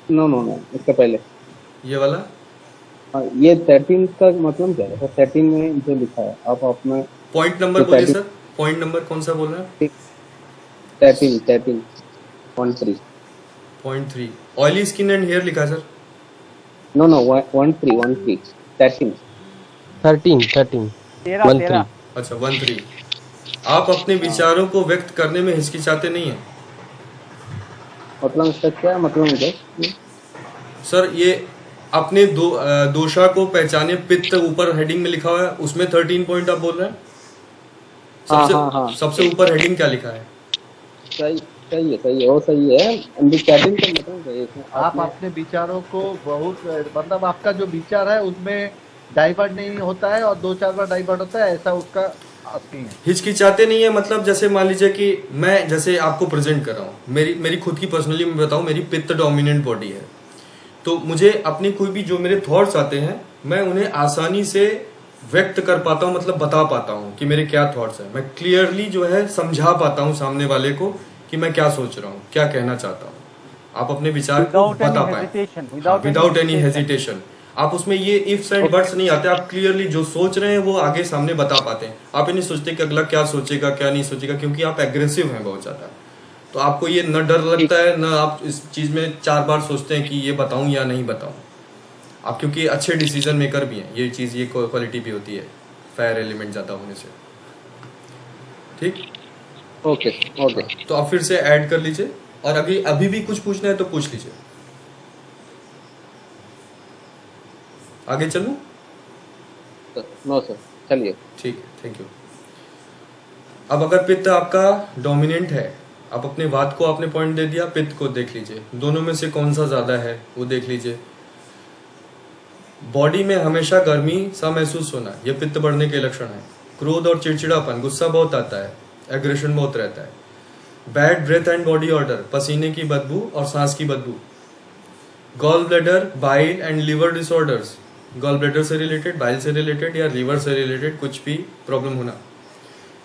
नो नो नो, इसका पहले ये वाला? हाँ, ये 13 का मतलब क्या है सर? 13 में जो लिखा है, आप अपना पॉइंट नंबर बोलिए सर, पॉइंट नंबर कौन सा बोल रहे हैं? 13.3 0.3 ऑयली स्किन एंड हेयर लिखा है सर। No no 13 13. 13. अच्छा 13। आप अपने विचारों को व्यक्त करने में हिचकिचाते नहीं हैं? मतलब इसका क्या मतलब है सर ये अपने दोषा को पहचाने, पित्त ऊपर हेडिंग में लिखा हुआ है, उसमें 13 पॉइंट आप बोल रहे हैं? सबसे ऊपर हेडिंग क्या लिखा है? सही है वो सही है। चैटिंग का मतलब है आप अपने विचारों को बहुत, मतलब आपका जो विचार है उसमें डाइवर्ट नहीं होता है और 2-4 बार डाइवर्ट होता है, ऐसा उसका आपकी है। हिचकिचाते नहीं है मतलब जैसे मान लीजिए कि मैं जैसे आपको प्रेजेंट कर रहा हूँ, मेरी खुद की पर्सनली मैं बताऊँ, मेरी पित्त डोमिनेंट बॉडी है, तो मुझे अपनी कोई भी जो मेरे थॉट्स आते हैं मैं उन्हें आसानी से व्यक्त कर पाता हूँ, मतलब बता पाता हूँ कि मेरे क्या थॉट्स हैं। मैं क्लियरली जो है समझा पाता हूँ सामने वाले को कि मैं क्या सोच रहा हूँ, क्या कहना चाहता हूँ। आप अपने विचार को Without any बता पाए hesitation, विदाउट एनी हेजिटेशन। आप उसमें ये इफ्स एंड बट्स नहीं आते, आप क्लियरली जो सोच रहे हैं वो आगे सामने बता पाते हैं। आप ये नहीं सोचते कि अगला क्या सोचेगा क्या नहीं सोचेगा, क्योंकि आप एग्रेसिव हैं बहुत ज्यादा। तो आपको ये न डर लगता है न आप इस चीज में 4 बार सोचते हैं कि ये बताऊं या नहीं बताऊं। आप क्योंकि अच्छे डिसीजन मेकर भी हैं, ये चीज ये क्वालिटी भी होती है फायर एलिमेंट ज्यादा होने से। ठीक, ओके ओके। तो आप फिर से ऐड कर लीजिए, और अभी भी कुछ पूछना है तो पूछ लीजिए। आगे चलूं? नो सर, चलिए। ठीक है, थैंक यू। अब अगर पित्त आपका डोमिनेंट है, आप अपने वात को आपने पॉइंट दे दिया, पित्त को देख लीजिए, दोनों में से कौन सा ज्यादा है वो देख लीजिए। बॉडी में हमेशा गर्मी सा महसूस होना, यह पित्त बढ़ने के लक्षण है। क्रोध और चिड़चिड़ापन, गुस्सा बहुत आता है, एग्रेशन बहुत रहता है। Bad breath and body odour, पसीने की बदबू और सांस की बदबू। Gall bladder, bile and liver disorders, gall bladder से रिलेटेड, बाइल से रिलेटेड या लिवर से रिलेटेड कुछ भी प्रॉब्लम होना।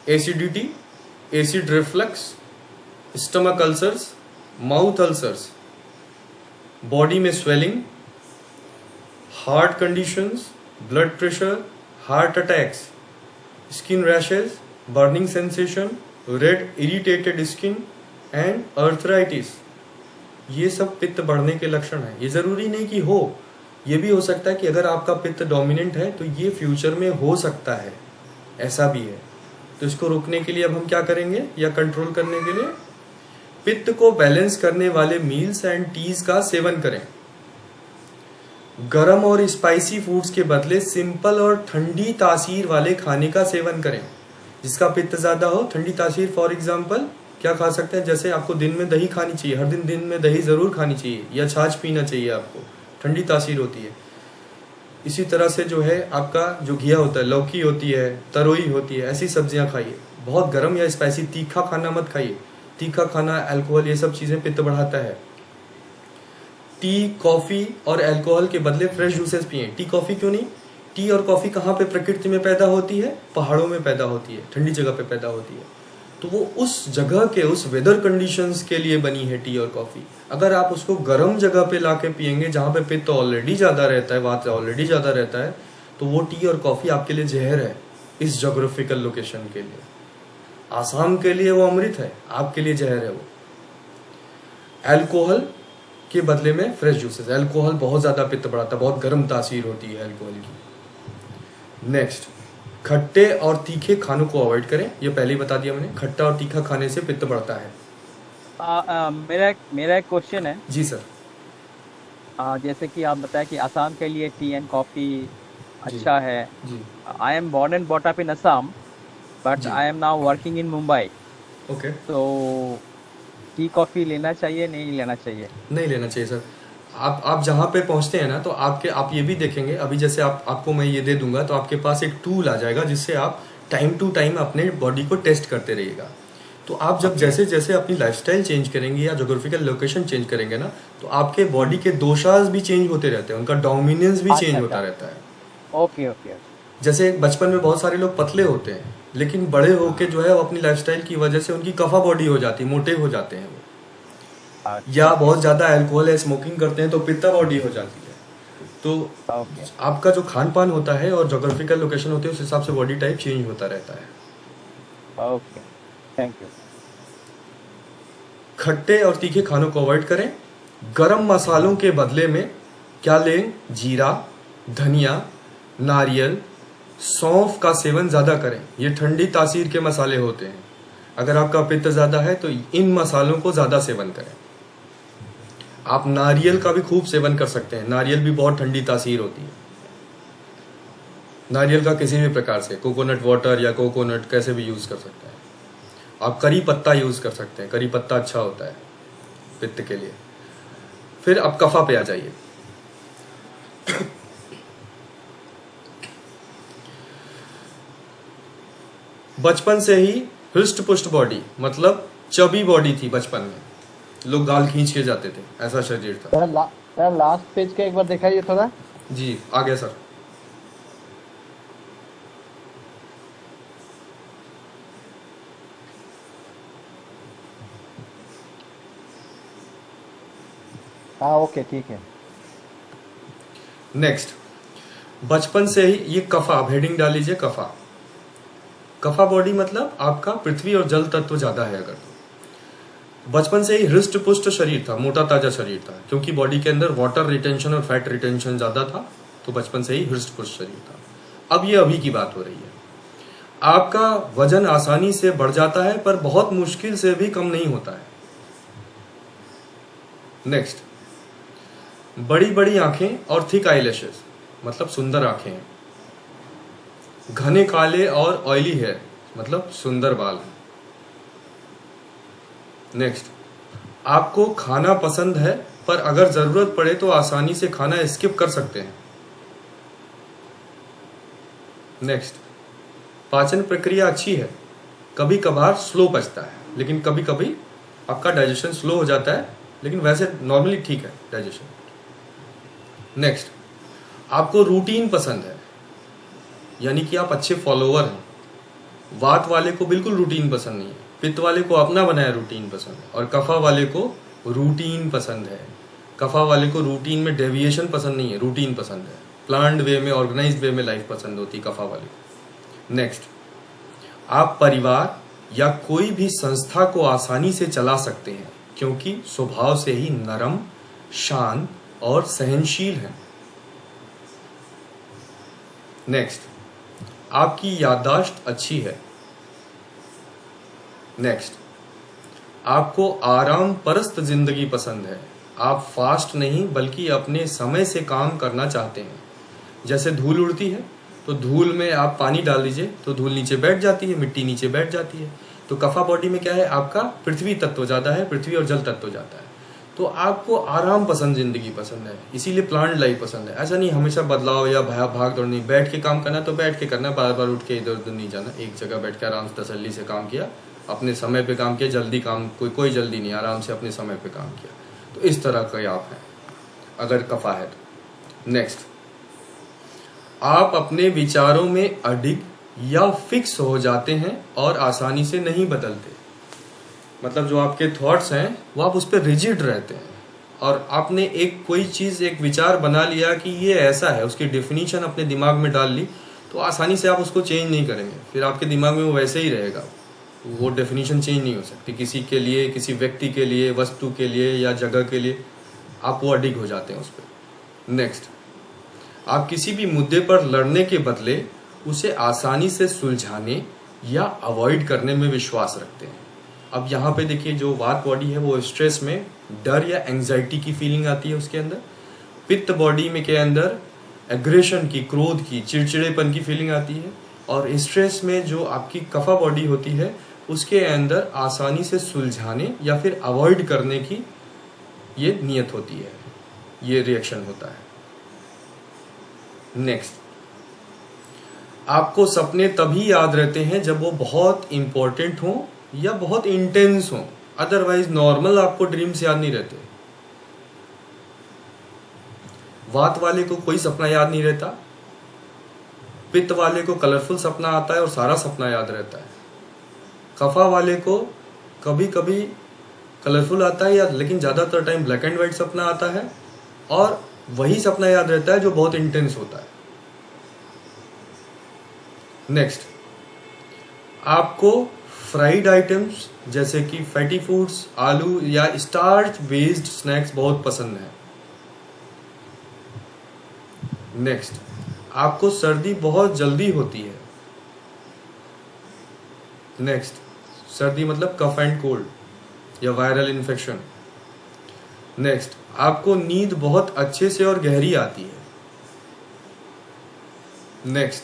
Acidity, acid reflux, stomach ulcers, mouth ulcers, body में swelling, heart conditions, blood pressure, heart attacks, skin rashes, burning sensation, red irritated skin and arthritis. ये सब पित्त बढ़ने के लक्षण है। ये जरूरी नहीं कि हो, ये भी हो सकता है कि अगर आपका पित्त डोमिनेंट है तो ये फ्यूचर में हो सकता है, ऐसा भी है। तो इसको रोकने के लिए अब हम क्या करेंगे या कंट्रोल करने के लिए, पित्त को बैलेंस करने वाले मील्स एंड टीज का सेवन करें। गरम और स्पाइसी फूड्स के बदले सिंपल और ठंडी तासीर वाले खाने का सेवन करें। जिसका पित्त ज्यादा हो, ठंडी तासीर, फॉर एग्जाम्पल क्या खा सकते हैं, जैसे आपको दिन में दही खानी चाहिए, हर दिन में दही जरूर खानी चाहिए, या छाछ पीना चाहिए आपको, ठंडी तासीर होती है। इसी तरह से जो है आपका जो घिया होता है, लौकी होती है, तरोई होती है, ऐसी सब्जियां खाइए। बहुत गर्म या स्पाइसी तीखा खाना मत खाइए। तीखा खाना, अल्कोहल, ये सब चीजें पित्त बढ़ाता है। टी, कॉफी और अल्कोहल के बदले फ्रेश जूसेस पिए। टी कॉफी क्यों नहीं? टी और कॉफी कहाँ पे प्रकृति में पैदा होती है? पहाड़ों में पैदा होती है, ठंडी जगह पे पैदा होती है। तो वो उस जगह के, उस वेदर कंडीशंस के लिए बनी है टी और कॉफी। अगर आप उसको गर्म जगह पे लाके पिएंगे जहां पे पित्त ऑलरेडी ज्यादा रहता है, वात ऑलरेडी ज्यादा रहता है, तो वो टी और कॉफी आपके लिए जहर है इस जोग्राफिकल लोकेशन के लिए। आसाम के लिए वो अमृत है, आपके लिए जहर है वो। अल्कोहल के बदले में फ्रेश जूसेस। अल्कोहल बहुत ज्यादा पित्त बढ़ाता है, बहुत गर्म तासीर होती है अल्कोहल की। नेक्स्ट, खट्टे और तीखे खानों को अवॉइड करें। ये पहले ही बता दिया मैंने, खट्टा और तीखा खाने से पित्त बढ़ता है। मेरा एक क्वेश्चन है जी सर। जैसे कि आप बताया कि असम के लिए टी एंड कॉफ़ी अच्छा है। जी I am born and brought up in Assam, but जी। I am now working in Mumbai. Okay, तो टी कॉफ़ी लेना चाहिए, नहीं लेना चाहिए? नहीं लेना चाहिए सर। आप जहाँ पे पहुँचते हैं ना, तो आप ये भी देखेंगे, अभी जैसे आपको मैं ये दे दूंगा तो आपके पास एक टूल आ जाएगा जिससे आप टाइम टू टाइम अपने बॉडी को टेस्ट करते रहिएगा। तो आप जब जैसे जैसे अपनी लाइफस्टाइल चेंज करेंगे या जोग्राफिकल लोकेशन चेंज करेंगे ना, तो आपके बॉडी के दोषास भी चेंज होते रहते हैं, उनका डोमिनेंस भी चेंज होता रहता है। Okay okay. जैसे बचपन में बहुत सारे लोग पतले होते हैं, लेकिन बड़े होके जो है वो अपनी लाइफस्टाइल की वजह से उनकी कफा बॉडी हो जाती है, मोटे हो जाते हैं वो। या बहुत ज्यादा अल्कोहल या स्मोकिंग करते हैं तो पित्ता बॉडी हो जाती है। तो आपका जो खान पान होता है और जोग्राफिकल लोकेशन होती है उस हिसाब से बॉडी टाइप चेंज होता रहता है। Okay, thank you. खट्टे और तीखे खानों को अवॉइड करें। गरम मसालों के बदले में क्या लें? जीरा, धनिया, नारियल, सौंफ का सेवन ज्यादा करें। ये ठंडी तासीर के मसाले होते हैं। अगर आपका पित्त ज्यादा है तो इन मसालों को ज्यादा सेवन करें। आप नारियल का भी खूब सेवन कर सकते हैं। नारियल भी बहुत ठंडी तासीर होती है। नारियल का किसी भी प्रकार से, कोकोनट वाटर या कोकोनट कैसे भी यूज कर सकते हैं। आप करी पत्ता यूज कर सकते हैं, करी पत्ता अच्छा होता है पित्त के लिए। फिर अब कफा पे आ जाइए। बचपन से ही हृष्ट पुष्ट बॉडी, मतलब चबी बॉडी थी बचपन में, लोग गाल खींच के जाते थे, ऐसा शरीर था। सर लास्ट पेज का एक बार दिखाइए थोड़ा। जी आ गया सर। हाँ ओके ठीक है। नेक्स्ट, बचपन से ही ये कफा, आप हेडिंग डाल लीजिए कफा। कफा बॉडी मतलब आपका पृथ्वी और जल तत्व ज्यादा है। अगर तो बचपन से ही हृष्ट पुष्ट शरीर था, मोटा ताजा शरीर था, क्योंकि बॉडी के अंदर वाटर रिटेंशन और फैट रिटेंशन ज्यादा था, तो बचपन से ही हृष्ट पुष्ट शरीर था। अब ये अभी की बात हो रही है। आपका वजन आसानी से बढ़ जाता है, पर बहुत मुश्किल से भी कम नहीं होता है। नेक्स्ट, बड़ी बड़ी आंखें और थिक आईलैशेस, मतलब सुंदर आंखें हैं। घने काले और ऑयली हेयर, मतलब सुंदर बाल। नेक्स्ट, आपको खाना पसंद है, पर अगर जरूरत पड़े तो आसानी से खाना स्किप कर सकते हैं। नेक्स्ट, पाचन प्रक्रिया अच्छी है, कभी कभार स्लो पचता है, लेकिन कभी कभी आपका डाइजेशन स्लो हो जाता है, लेकिन वैसे नॉर्मली ठीक है डाइजेशन। नेक्स्ट, आपको रूटीन पसंद है, यानी कि आप अच्छे फॉलोवर हैं। वात वाले को बिल्कुल रूटीन पसंद नहीं है, पित्त वाले को अपना बनाया रूटीन पसंद है, और कफा वाले को रूटीन पसंद है। कफा वाले को रूटीन में डेविएशन पसंद नहीं है, रूटीन पसंद है। प्लान्ड वे में, ऑर्गेनाइज्ड वे में लाइफ पसंद होती है कफा वाले को। नेक्स्ट, आप परिवार या कोई भी संस्था को आसानी से चला सकते हैं, क्योंकि स्वभाव से ही नरम, शांत और सहनशील हैं। नेक्स्ट, आपकी याददाश्त अच्छी है। नेक्स्ट, आपको आराम परस्त जिंदगी पसंद है। आप फास्ट नहीं बल्कि अपने समय से काम करना चाहते हैं। जैसे धूल उड़ती है, तो धूल में आप पानी डाल दीजिए तो धूल नीचे बैठ जाती है, मिट्टी नीचे बैठ जाती है। तो कफा बॉडी में क्या है, आपका पृथ्वी तत्व ज्यादा है, पृथ्वी और जल तत्व ज्यादा है। तो आपको आराम पसंद जिंदगी पसंद है, इसीलिए प्लांट लाइफ पसंद है। ऐसा नहीं हमेशा बदलाव या भाग दौड़ नहीं, बैठ के काम करना तो बैठ के करना, बार बार उठ के इधर उधर नहीं जाना। एक जगह बैठ के आराम से तसल्ली से काम किया, अपने समय पे काम किया, जल्दी काम कोई जल्दी नहीं, आराम से अपने समय पे काम किया। तो इस तरह का आप हैं अगर कफा है तो। नेक्स्ट, आप अपने विचारों में अडिग या फिक्स हो जाते हैं और आसानी से नहीं बदलते। मतलब जो आपके थॉट्स हैं वो आप उस पर रिजिड रहते हैं, और आपने एक कोई चीज, एक विचार बना लिया कि ये ऐसा है, उसकी डेफिनेशन अपने दिमाग में डाल ली, तो आसानी से आप उसको चेंज नहीं करेंगे। फिर आपके दिमाग में वो वैसे ही रहेगा, वो डेफिनेशन चेंज नहीं हो सकती। किसी के लिए, किसी व्यक्ति के लिए, वस्तु के लिए या जगह के लिए आप वो अडिग हो जाते हैं उस पर। नेक्स्ट, आप किसी भी मुद्दे पर लड़ने के बदले उसे आसानी से सुलझाने या अवॉइड करने में विश्वास रखते हैं। अब यहाँ पे देखिए, जो वात बॉडी है वो स्ट्रेस में डर या एंजाइटी की फीलिंग आती है उसके अंदर। पित्त बॉडी में के अंदर एग्रेशन की, क्रोध की, चिड़चिड़ेपन की फीलिंग आती है। और स्ट्रेस में जो आपकी कफा बॉडी होती है उसके अंदर आसानी से सुलझाने या फिर अवॉइड करने की ये नियत होती है, ये रिएक्शन होता है। नेक्स्ट, आपको सपने तभी याद रहते हैं जब वो बहुत इंपॉर्टेंट हो या बहुत इंटेंस हो, अदरवाइज नॉर्मल आपको ड्रीम्स याद नहीं रहते। वात वाले को कोई सपना याद नहीं रहता, पित्त वाले को कलरफुल सपना आता है और सारा सपना याद रहता है। कफा वाले को कभी कभी कलरफुल आता है या, लेकिन ज्यादातर टाइम ब्लैक एंड व्हाइट सपना आता है, और वही सपना याद रहता है जो बहुत इंटेंस होता है। नेक्स्ट, आपको फ्राइड आइटम्स जैसे कि फैटी फूड्स, आलू या स्टार्च बेस्ड स्नैक्स बहुत पसंद है। नेक्स्ट, आपको सर्दी बहुत जल्दी होती है। नेक्स्ट, सर्दी मतलब कफ एंड कोल्ड या वायरल इन्फेक्शन। नेक्स्ट, आपको नींद बहुत अच्छे से और गहरी आती है। नेक्स्ट,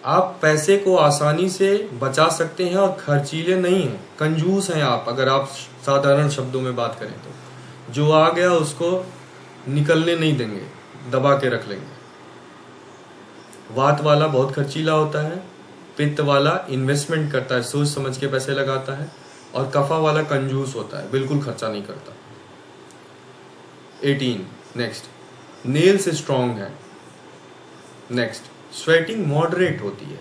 आप पैसे को आसानी से बचा सकते हैं और खर्चीले नहीं हैं, कंजूस हैं आप, अगर आप साधारण शब्दों में बात करें तो। जो आ गया उसको निकलने नहीं देंगे, दबा के रख लेंगे। वात वाला बहुत खर्चीला होता है, पित्त वाला इन्वेस्टमेंट करता है, सोच समझ के पैसे लगाता है, और कफा वाला कंजूस होता है, बिल्कुल खर्चा नहीं करता। 18, नेक्स्ट, नेल्स स्ट्रॉन्ग है। नेक्स्ट, स्वेटिंग मॉडरेट होती है,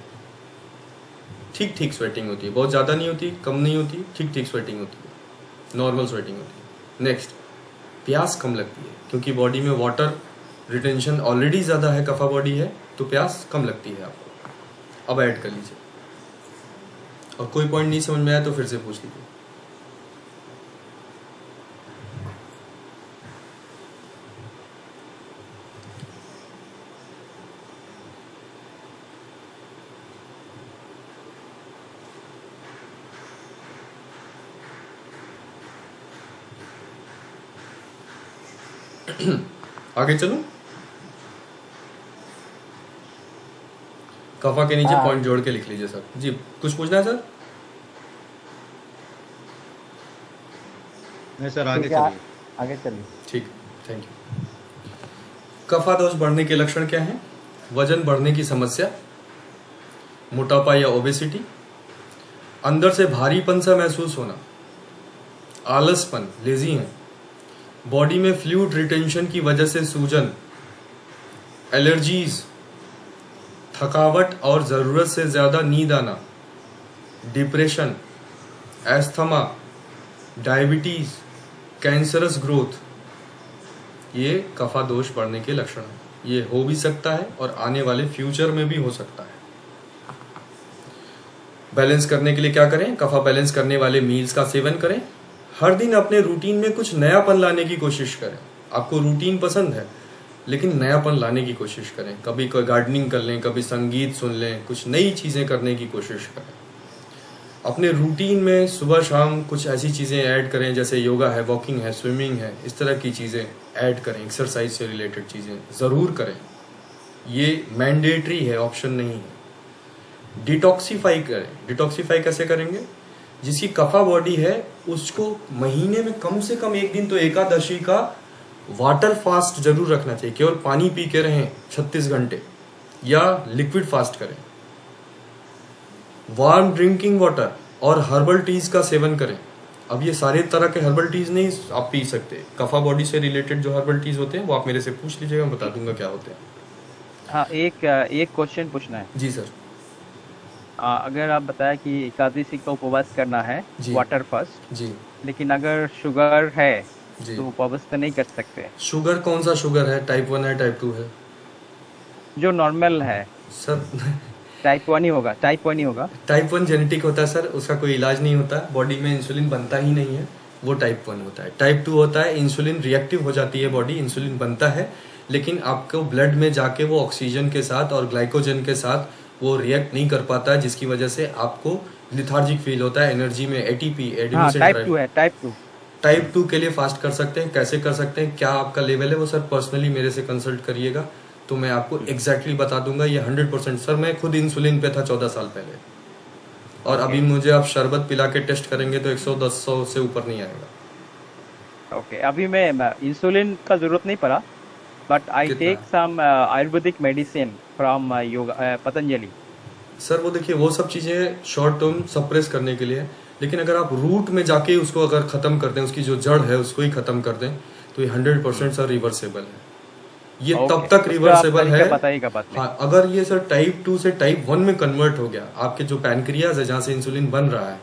ठीक ठीक स्वेटिंग होती है, बहुत ज़्यादा नहीं होती, कम नहीं होती, ठीक ठीक स्वेटिंग होती है, नॉर्मल स्वेटिंग होती है। नेक्स्ट, प्यास कम लगती है, क्योंकि बॉडी में वाटर रिटेंशन ऑलरेडी ज़्यादा है, कफा बॉडी है, तो प्यास कम लगती है आपको। अब ऐड कर लीजिए, और कोई पॉइंट नहीं समझ में आया तो फिर से पूछ लीजिए। आगे चलूं? कफा के नीचे पॉइंट जोड़ के लिख लीजिए सर। जी, कुछ पूछना है सर? नहीं सर, आगे ठीक है, चलिए। आगे चलिए। ठीक, थैंक यू। कफा दोष बढ़ने के लक्षण क्या हैं? वजन बढ़ने की समस्या, मोटापा या ओबेसिटी, अंदर से भारीपन सा महसूस होना, आलसपन, लेजी है, बॉडी में फ्लूइड रिटेंशन की वजह से सूजन, एलर्जीज, थकावट और जरूरत से ज्यादा नींद आना, depression, asthma, diabetes, cancerous growth, ये कफा दोष बढ़ने के लक्षण हैं। ये हो भी सकता है और आने वाले फ्यूचर में भी हो सकता है। बैलेंस करने के लिए क्या करें? कफा बैलेंस करने वाले मील्स का सेवन करें। हर दिन अपने रूटीन में कुछ नयापन लाने की कोशिश करें। आपको रूटीन पसंद है, लेकिन नयापन लाने की कोशिश करें। कभी कोई गार्डनिंग कर लें, कभी संगीत सुन लें, कुछ नई चीज़ें करने की कोशिश करें। अपने रूटीन में सुबह शाम कुछ ऐसी चीज़ें ऐड करें, जैसे योगा है, वॉकिंग है, स्विमिंग है, इस तरह की चीज़ें ऐड करें। एक्सरसाइज से रिलेटेड चीज़ें ज़रूर करें, ये मैंडेटरी है, ऑप्शन नहीं है। डिटॉक्सीफाई करें। डिटॉक्सीफाई कैसे करेंगे? जिसकी कफा बॉडी है उसको महीने में कम से कम एक दिन तो एकादशी का वाटर फास्ट जरूर रखना चाहिए। केवल पानी पी के रहें 36 घंटे, या लिक्विड फास्ट करें। वार्म ड्रिंकिंग वाटर और हर्बल टीज का सेवन करें। अब ये सारे तरह के हर्बल टीज नहीं आप पी सकते। कफा बॉडी से रिलेटेड जो हर्बल टीज होते हैं वो आप मेरे से पूछ लीजिएगा, मैं बता दूंगा क्या होते हैं। हाँ, एक क्वेश्चन पूछना है। जी सर। अगर आप बताया कि एकादशी का उपवास करना है, जी। वाटर फास्ट, जी लेकिन अगर शुगर है जी। तो उपवास तो नहीं कर सकते। शुगर कौन सा शुगर है? टाइप 1 है, टाइप 2 है? जो नॉर्मल है सर टाइप 1 ही होगा, टाइप 1 ही होगा। टाइप 1 जेनेटिक होता है सर, उसका कोई इलाज नहीं होता। बॉडी में इंसुलिन बनता ही नहीं है, वो टाइप 1 होता है। टाइप 2 होता है इंसुलिन रिएक्टिव हो जाती है बॉडी, इंसुलिन बनता है, लेकिन आपको ब्लड में जाके वो ऑक्सीजन के साथ और ग्लाइकोजन के साथ वो रिएक्ट नहीं कर पाता है, जिसकी वजह से आपको लिथार्जिक फील होता है, एनर्जी में एटीपी, हाँ, टाइप 2 है, टाइप 2। टाइप 2 के लिए फास्ट कर सकते हैं। कैसे कर सकते हैं, क्या आपका लेवल है, वो सर पर्सनली मेरे से कंसल्ट करिएगा तो मैं आपको एग्जैक्टली बता दूंगा। ये 100% सर, मैं खुद इंसुलिन पे था 14 साल पहले, और अभी मुझे आप शरबत पिला के टेस्ट करेंगे तो 110 से ऊपर नहीं आएगा। ओके, अभी मैं इंसुलिन का जरूरत नहीं पड़ा, बट आई कितना? Take some ayurvedic medicine from yoga Patanjali. सर वो देखिए, वो सब चीज़ें शॉर्ट टर्म सप्रेस करने के लिए है, लेकिन अगर आप रूट में जाके उसको अगर ख़त्म कर दें, उसकी जो जड़ है उसको ही ख़त्म कर दें, तो ये 100% सर रिवर्सेबल है। ये तब तक रिवर्सेबल है। बताइएगा बात में। हाँ, अगर ये सर टाइप 2 से टाइप 1 में कन्वर्ट हो गया, आपके जो पैनक्रियाज है जहाँ से इंसुलिन बन रहा है,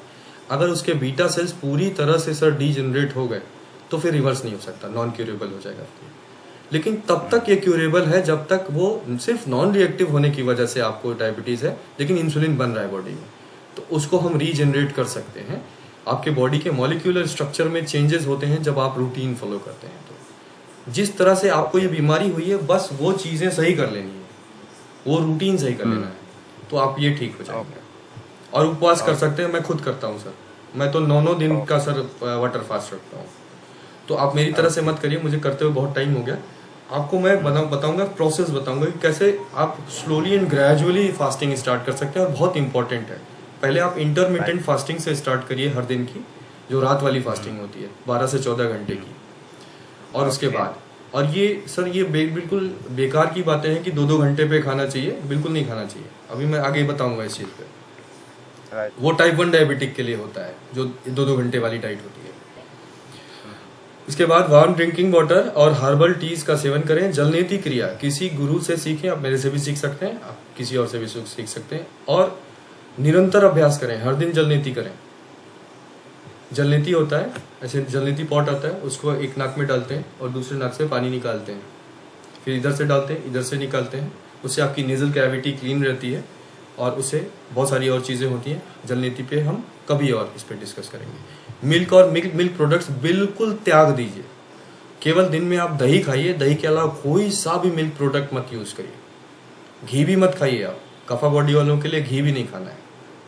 अगर उसके बीटा सेल्स पूरी तरह से सर डीजनरेट हो गए तो फिर रिवर्स नहीं हो सकता, नॉन क्यूरेबल हो जाएगा। लेकिन तब तक ये क्यूरेबल है जब तक वो सिर्फ नॉन रिएक्टिव होने की वजह से आपको डायबिटीज़ है, लेकिन इंसुलिन बन रहा है बॉडी में, तो उसको हम रीजनरेट कर सकते हैं। आपके बॉडी के मॉलिक्यूलर स्ट्रक्चर में चेंजेस होते हैं जब आप रूटीन फॉलो करते हैं। तो जिस तरह से आपको ये बीमारी हुई है, बस वो चीज़ें सही कर लेनी है, वो रूटीन सही कर लेना है, तो आप ये ठीक हो जाएंगे। और उपवास कर सकते हैं, मैं खुद करता हूँ सर, मैं तो 9 दिन का सर वाटर फास्ट रखता हूँ। तो आप मेरी तरह से मत करिए, मुझे करते हुए बहुत टाइम हो गया। आपको मैं बताऊंगा, प्रोसेस बताऊंगा कि कैसे आप slowly and gradually fasting start कर सकते हैं। और बहुत इंपॉर्टेंट है, पहले आप इंटरमिटेंट फास्टिंग से स्टार्ट करिए, हर दिन की जो रात वाली फास्टिंग होती है 12 से 14 घंटे की। और उसके बाद, और ये सर ये बिल्कुल बेकार की बातें हैं कि 2-2 घंटे पे खाना चाहिए, बिल्कुल नहीं खाना चाहिए। अभी मैं आगे बताऊंगा इस चीज़ पे। वो टाइप 1 डायबिटिक के लिए होता है, जो 2-2 घंटे वाली डाइट होती है। इसके बाद वार्म ड्रिंकिंग वाटर और हर्बल टीज का सेवन करें। जलनेती क्रिया किसी गुरु से सीखें, आप मेरे से भी सीख सकते हैं, आप किसी और से भी सीख सकते हैं, और निरंतर अभ्यास करें, हर दिन जलनेती करें। जलनेती होता है ऐसे, जलनेती पॉट आता है, उसको एक नाक में डालते हैं और दूसरे नाक से पानी निकालते हैं, फिर इधर से डालते हैं, इधर से निकालते हैं। उससे आपकी नेजल कैविटी क्लीन रहती है और उससे बहुत सारी और चीज़ें होती हैं। जलनेती पे हम कभी और इस पर डिस्कस करेंगे। मिल्क और मिल्क प्रोडक्ट्स बिल्कुल त्याग दीजिए। केवल दिन में आप दही खाइए, दही के अलावा कोई सा भी मिल्क प्रोडक्ट मत यूज करिए। घी भी मत खाइए आप, कफा बॉडी वालों के लिए घी भी नहीं खाना है,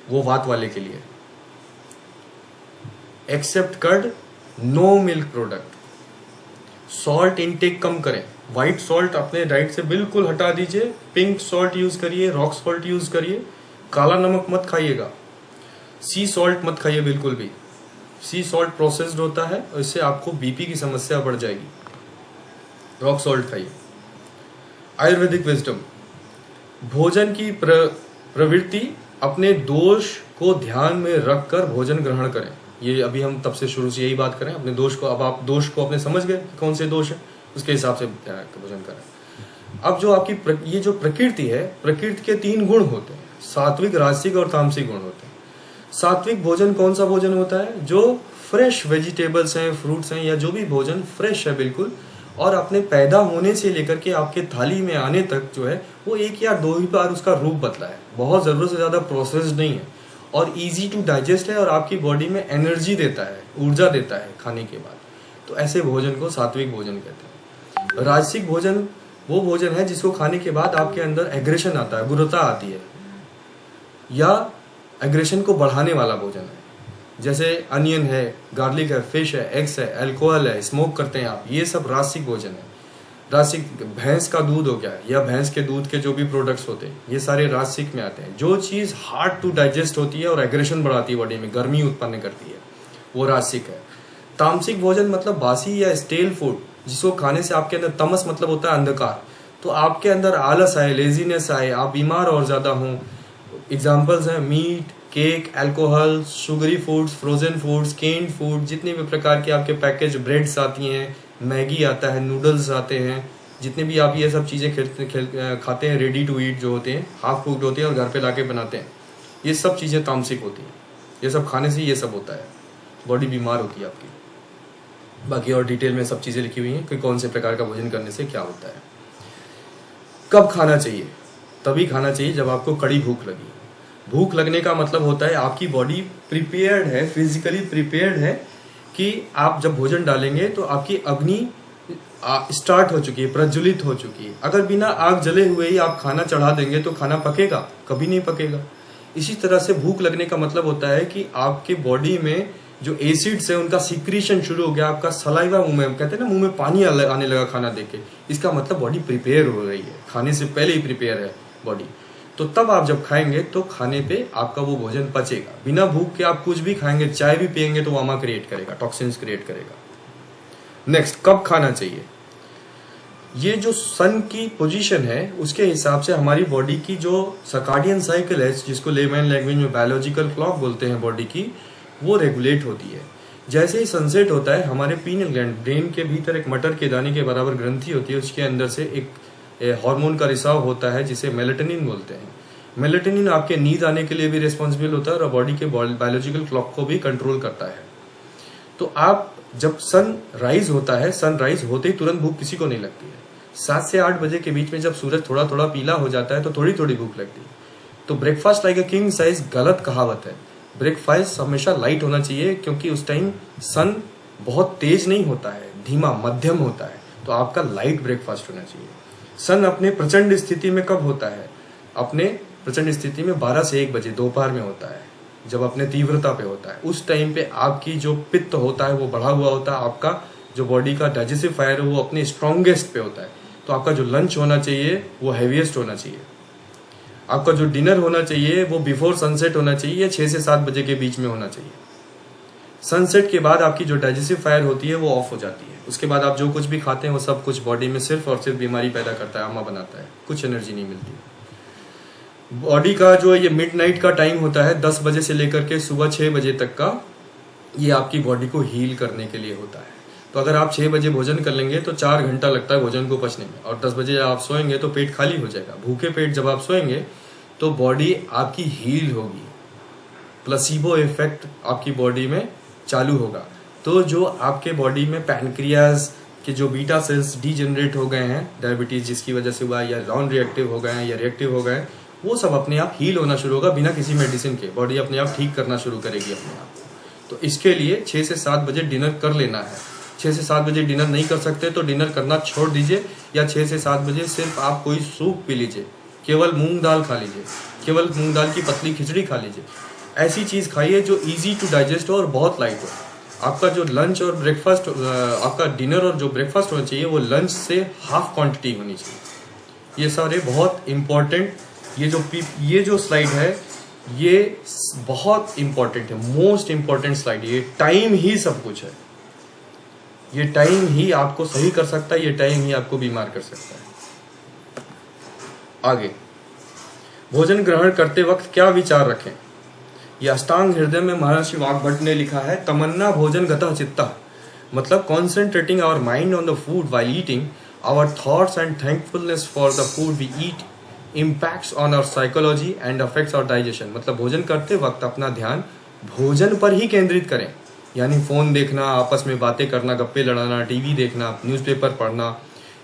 वो वात वाले के लिए। Except curd, no milk product. Salt intake कम करें, व्हाइट सॉल्ट अपने डाइट से बिल्कुल हटा दीजिए, पिंक सॉल्ट यूज करिए, रॉक सॉल्ट यूज करिए। काला नमक मत खाइएगा, सी सॉल्ट मत खाइए बिल्कुल भी। सी सॉल्ट प्रोसेस्ड होता है और इससे आपको बीपी की समस्या बढ़ जाएगी। रॉक सॉल्ट खाइए। आयुर्वेदिक विजडम, भोजन की प्रवृत्ति, अपने दोष को ध्यान में रखकर भोजन ग्रहण करें। ये अभी हम तब से शुरू से यही बात करें, अपने दोष को, अब आप दोष को अपने समझ गए कौन से दोष है, उसके हिसाब से भोजन करें। अब जो आपकी ये जो प्रकृति है, प्रकृति के 3 गुण होते हैं, सात्विक, राजसिक और तामसिक गुण होते हैं। सात्विक भोजन कौन सा भोजन होता है? जो फ्रेश वेजिटेबल्स हैं, फ्रूट्स हैं, या जो भी भोजन फ्रेश है बिल्कुल, और अपने पैदा होने से लेकर के आपके थाली में आने तक जो है वो 1 या 2 ही बार उसका रूप बदला है, बहुत जरूरत से ज्यादा प्रोसेस्ड नहीं है, और इजी टू डाइजेस्ट है, और आपकी बॉडी में एनर्जी देता है, ऊर्जा देता है खाने के बाद। तो ऐसे भोजन को सात्विक भोजन कहते हैं। राजसिक भोजन वो भोजन है जिसको खाने के बाद आपके अंदर एग्रेशन आता है, उग्रता आती है, या एग्रेशन को बढ़ाने वाला भोजन है, जैसे अनियन है, गार्लिक है, फिश है, एग्स है, अल्कोहल है, स्मोक करते हैं आप, ये सब राजसिक भोजन है। राजसिक भैंस का दूध हो गया, या भैंस के दूध के जो भी प्रोडक्ट्स होते हैं, ये सारे राजसिक में आते हैं। जो चीज हार्ड टू डाइजेस्ट होती है और एग्रेशन बढ़ाती है बॉडी में, गर्मी उत्पन्न करती है, वो राजसिक है। तामसिक भोजन मतलब बासी या स्टेल फूड, जिसको खाने से आपके अंदर, तमस मतलब होता है अंधकार, तो आपके अंदर आलस आए, लेजीनेस आए, आप बीमार और ज्यादा हों। एग्जाम्पल्स हैं meat, cake, alcohol, sugary foods, frozen foods, canned food, जितने भी प्रकार के आपके पैकेज ब्रेड्स आती हैं, मैगी आता है, नूडल्स आते हैं, जितने भी आप ये सब चीजें खाते हैं, रेडी टू ईट जो होते हैं, हाफ कुक्ड होते हैं और घर पे लाके बनाते हैं, ये सब चीजें तामसिक होती हैं। ये सब खाने से ये सब होता है, बॉडी बीमार होती है आपकी। बाकी और डिटेल में सब चीजें लिखी हुई हैं कि कौन से प्रकार का भोजन करने से क्या होता है। कब खाना चाहिए? तभी खाना चाहिए जब आपको कड़ी भूख लगी। भूख लगने का मतलब होता है आपकी बॉडी प्रिपेयर्ड है, फिजिकली प्रिपेयर्ड है कि आप जब भोजन डालेंगे तो आपकी अग्नि स्टार्ट हो चुकी है, प्रज्वलित हो चुकी है। अगर बिना आग जले हुए ही आप खाना चढ़ा देंगे तो खाना पकेगा? कभी नहीं पकेगा। इसी तरह से भूख लगने का मतलब होता है कि आपके बॉडी में जो एसिड्स है उनका सिक्रीशन शुरू हो गया, आपका सलाइवा मुंह में, कहते हैं ना मुंह में पानी आने लगा खाना देख के, इसका मतलब बॉडी प्रिपेयर हो रही है, खाने से पहले ही प्रिपेयर है बॉडी। तो तब आप जब खाएंगे तो खाने पे आपका वो भोजन पचेगा। बिना भूख के आप कुछ भी खाएंगे, चाय भी पियेंगे तो वामा क्रिएट करेगा, टॉक्सिन्स क्रिएट करेगा। नेक्स्ट, कब खाना चाहिए? ये जो सन की पोजीशन है उसके हिसाब से हमारी बॉडी की जो सर्काडियन साइकिल है, जिसको लेमैन लैंग्वेज में बायोलॉजिकल क्लॉक बोलते हैं बॉडी की, वो रेगुलेट होती है। जैसे ही सनसेट होता है, हमारे पीनियल ग्लैंड, ब्रेन के भीतर एक मटर के दाने के बराबर ग्रंथि होती है, उसके अंदर से एक हार्मोन का रिसाव होता है जिसे मेलेटोनिन बोलते हैं। मेलेटोनिन आपके नींद आने के लिए भी रिस्पॉन्सिबल होता है और बॉडी के बायोलॉजिकल क्लॉक को भी कंट्रोल करता है। तो आप जब सन राइज होता है, सन राइज होते ही तुरंत भूख किसी को नहीं लगती है। 7 से 8 बजे के बीच में जब सूरज थोड़ा थोड़ा पीला हो जाता है तो थोड़ी थोड़ी भूख लगती है। तो breakfast like a king size गलत कहावत है। ब्रेकफास्ट हमेशा लाइट होना चाहिए, क्योंकि उस टाइम सन बहुत तेज नहीं होता है, धीमा मध्यम होता है, तो आपका लाइट ब्रेकफास्ट होना चाहिए। सन अपने प्रचंड स्थिति में कब होता है? अपने प्रचंड स्थिति में 12 से 1 बजे दोपहर में होता है, जब अपने तीव्रता पे होता है। उस टाइम पे आपकी जो पित्त होता है वो बढ़ा हुआ होता है, आपका जो बॉडी का डाइजेस्टिव फायर है वो अपने स्ट्रॉन्गेस्ट पे होता है। तो आपका जो लंच होना चाहिए वो हैवीएस्ट होना चाहिए। आपका जो डिनर होना चाहिए वो बिफोर सनसेट होना चाहिए, 6 से 7 बजे के बीच में होना चाहिए। सनसेट के बाद आपकी जो डाइजेस्टिव फायर होती है वो ऑफ हो जाती है। उसके बाद आप जो कुछ भी खाते हैं वो सब कुछ बॉडी में सिर्फ और सिर्फ बीमारी पैदा करता है, आमा बनाता है, कुछ एनर्जी नहीं मिलती। बॉडी का जो ये मिडनाइट का टाइम होता है 10 बजे से लेकर के सुबह 6 बजे तक का, ये आपकी बॉडी को हील करने के लिए होता है। तो तो अगर आप 6 बजे भोजन कर लेंगे तो 4 घंटा लगता है भोजन को पचने में, और 10 बजे आप सोएंगे तो पेट खाली हो जाएगा। भूखे पेट जब आप सोएंगे तो बॉडी आपकी हील होगी, प्लेसिबो इफेक्ट आपकी बॉडी में चालू होगा। तो जो आपके बॉडी में पैनक्रियाज के जो बीटा सेल्स डीजेनरेट हो गए हैं, डायबिटीज जिसकी वजह से हुआ, या नॉन रिएक्टिव हो गए हैं या रिएक्टिव हो गए, वो सब अपने आप हील होना शुरू होगा बिना किसी मेडिसिन के। बॉडी अपने आप ठीक करना शुरू करेगी अपने आप। तो इसके लिए 6 से 7 बजे डिनर कर लेना है। 6 से 7 बजे डिनर नहीं कर सकते तो डिनर करना छोड़ दीजिए, या 6 से 7 बजे सिर्फ आप कोई सूप पी लीजिए, केवल मूंग दाल खा लीजिए, केवल मूंग दाल की पतली खिचड़ी खा लीजिए। ऐसी चीज़ खाइए जो ईजी टू डाइजेस्ट हो और बहुत लाइट हो। आपका जो लंच और ब्रेकफास्ट, आपका डिनर और जो ब्रेकफास्ट होना चाहिए वो लंच से हाफ क्वांटिटी होनी चाहिए। ये सारे बहुत इम्पॉर्टेंट, ये जो स्लाइड है ये बहुत इम्पॉर्टेंट है, मोस्ट इम्पॉर्टेंट स्लाइड। ये टाइम ही सब कुछ है, ये टाइम ही आपको सही कर सकता है, ये टाइम ही आपको बीमार कर सकता है। आगे, भोजन ग्रहण करते वक्त क्या विचार रखें? ये अष्टांग हृदय में महर्षि वाग्भट ने लिखा है, तमन्ना भोजन गतः चित्तः, मतलब concentrating our mind on the food while eating, our thoughts and thankfulness for the food we eat impacts on our psychology and affects our digestion. मतलब भोजन करते वक्त अपना ध्यान भोजन पर ही केंद्रित करें, यानी फोन देखना, आपस में बातें करना, गप्पे लड़ाना, टीवी देखना, न्यूज़पेपर पढ़ना,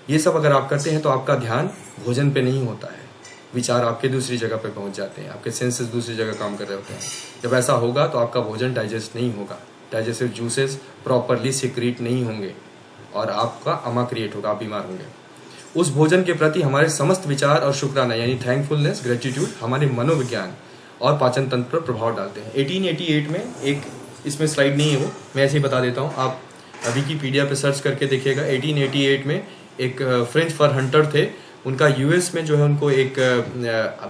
ये सब अगर आप करते हैं तो आपका ध्यान भोजन पे नहीं होता है, विचार आपके दूसरी जगह पे पहुंच जाते हैं, आपके सेंसेस दूसरी जगह काम कर रहे होते हैं। जब ऐसा होगा तो आपका भोजन डाइजेस्ट नहीं होगा, डाइजेस्टिव जूसेस प्रॉपरली सिक्रीट नहीं होंगे और आपका अमा क्रिएट होगा, आप बीमार होंगे। उस भोजन के प्रति हमारे समस्त विचार और शुक्राना यानी थैंकफुलनेस, ग्रेटिट्यूड हमारे मनोविज्ञान और पाचन तंत्र पर प्रभाव डालते हैं। 1888 में एक, इसमें स्लाइड नहीं है वो, मैं ऐसे ही बता देता हूँ, आप विकीपीडिया पे सर्च करके देखिएगा। 1888 में एक फ्रेंच फर हंटर थे, उनका यूएस में जो है उनको एक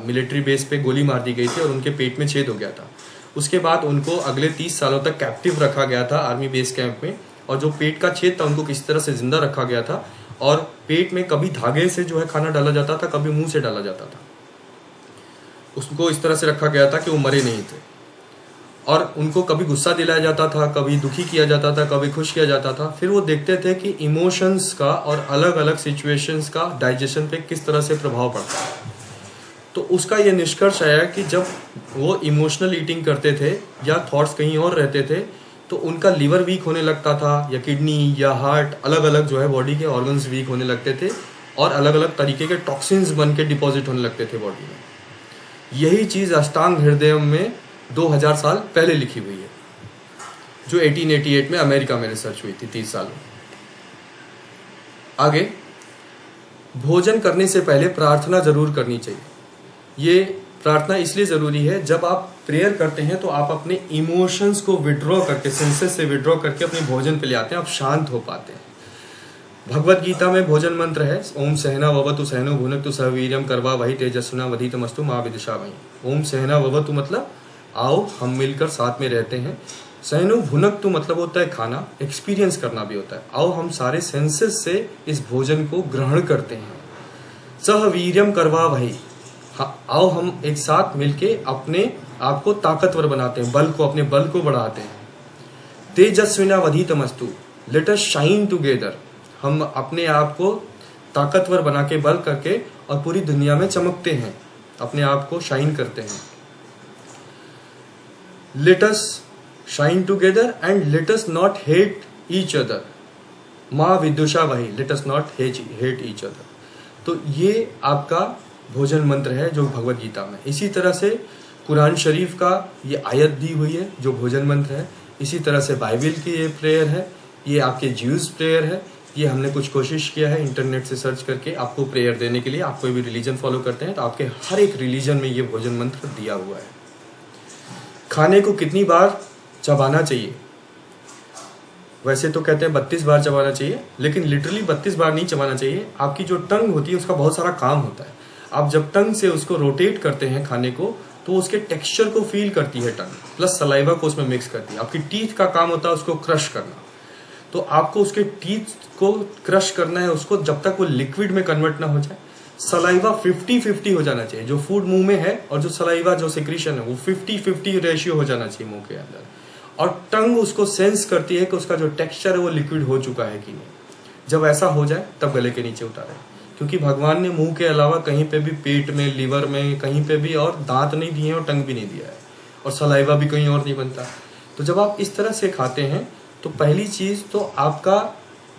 मिलिट्री बेस पे गोली मार दी गई थी और उनके पेट में छेद हो गया था। उसके बाद उनको अगले 30 सालों तक कैप्टिव रखा गया था आर्मी बेस कैंप में, और जो पेट का छेद था उनको किसी तरह से जिंदा रखा गया था, और पेट में कभी धागे से जो है खाना डाला जाता था, कभी मुंह से डाला जाता था। उसको इस तरह से रखा गया था कि वो मरे नहीं थे, और उनको कभी गुस्सा दिलाया जाता था, कभी दुखी किया जाता था, कभी खुश किया जाता था। फिर वो देखते थे कि इमोशंस का और अलग अलग सिचुएशंस का डाइजेशन पे किस तरह से प्रभाव पड़ता है। तो उसका ये निष्कर्ष आया कि जब वो इमोशनल ईटिंग करते थे या थॉट्स कहीं और रहते थे तो उनका लिवर वीक होने लगता था, या किडनी या हार्ट, अलग अलग जो है बॉडी के ऑर्गन्स वीक होने लगते थे, और अलग अलग तरीके के टॉक्सिन्स बन के डिपॉजिट होने लगते थे बॉडी में। यही चीज़ अष्टांग हृदय में 2000 साल पहले लिखी हुई है, जो 1888 में अमेरिका में रिसर्च हुई थी, 30 साल में। आगे, भोजन करने से पहले प्रार्थना जरूर करनी चाहिए। ये प्रार्थना इसलिए जरूरी है, जब आप प्रेयर करते हैं तो आप अपने इमोशंस को विड्रॉ करके, सेंसेस से विड्रॉ करके अपने भोजन पे ले आते हैं, आप शांत हो पाते हैं। भगवत गीता में भोजन मंत्र है, ओम सहना ववतु सहनो भुनक्तु सह वीर्यम करवा वही तेजस्विना वधीतमस्तु मां विदिशामहि। ओम सहना ववतु मतलब आओ हम मिलकर साथ में रहते हैं। सहनो भुनक्तु मतलब होता है खाना, एक्सपीरियंस करना भी होता है। आओ हम सारे सेंसेस से इस भोजन को ग्रहण करते हैं। सह वीर्यम करवा वही, आओ हम एक साथ मिलके अपने आप को ताकतवर बनाते हैं, बल को, अपने बल को बढ़ाते हैं। तेजस्विना वधीतमस्तु, लेट अस शाइन टुगेदर, हम अपने आप को ताकतवर बना के, बल करके, और पूरी दुनिया में चमकते हैं, अपने आप को शाइन करते हैं। Let us shine together and let us not hate each other, माँ विदुषा वही, let us not hate each other. तो ये आपका भोजन मंत्र है जो भगवत गीता में। इसी तरह से कुरान शरीफ का ये आयत दी हुई है जो भोजन मंत्र है। इसी तरह से बाइबल की ये प्रेयर है, ये आपके ज्यूज प्रेयर है। ये हमने कुछ कोशिश किया है इंटरनेट से सर्च करके आपको प्रेयर देने के लिए। आप कोई भी रिलीजन फॉलो करते हैं तो आपके हर एक रिलीजन में ये भोजन मंत्र दिया हुआ है। खाने को कितनी बार चबाना चाहिए? वैसे तो कहते हैं 32 बार चबाना चाहिए, लेकिन लिटरली 32 बार नहीं चबाना चाहिए। आपकी जो टंग होती है उसका बहुत सारा काम होता है। आप जब टंग से उसको रोटेट करते हैं खाने को तो उसके टेक्सचर को फील करती है टंग, प्लस सलाइवा को उसमें मिक्स करती है। आपकी टीथ का काम होता है उसको क्रश करना, तो आपको उसके टीथ को क्रश करना है उसको जब तक वो लिक्विड में कन्वर्ट ना हो जाए। सलाइवा 50-50 हो जाना चाहिए, जो फूड मुंह में है और जो सलाइवा जो सिक्रीशन है वो 50-50 रेशियो हो जाना चाहिए मुंह के अंदर। और टंग उसको सेंस करती है कि उसका जो टेक्सचर है वो लिक्विड हो चुका है कि नहीं। जब ऐसा हो जाए तब गले के नीचे उतारें, क्योंकि भगवान ने मुंह के अलावा कहीं पे भी पेट में, लीवर में, कहीं पे भी और दांत नहीं दिए और टंग भी नहीं दिया है, और सलाइवा भी कहीं और नहीं बनता। तो जब आप इस तरह से खाते हैं तो पहली चीज तो आपका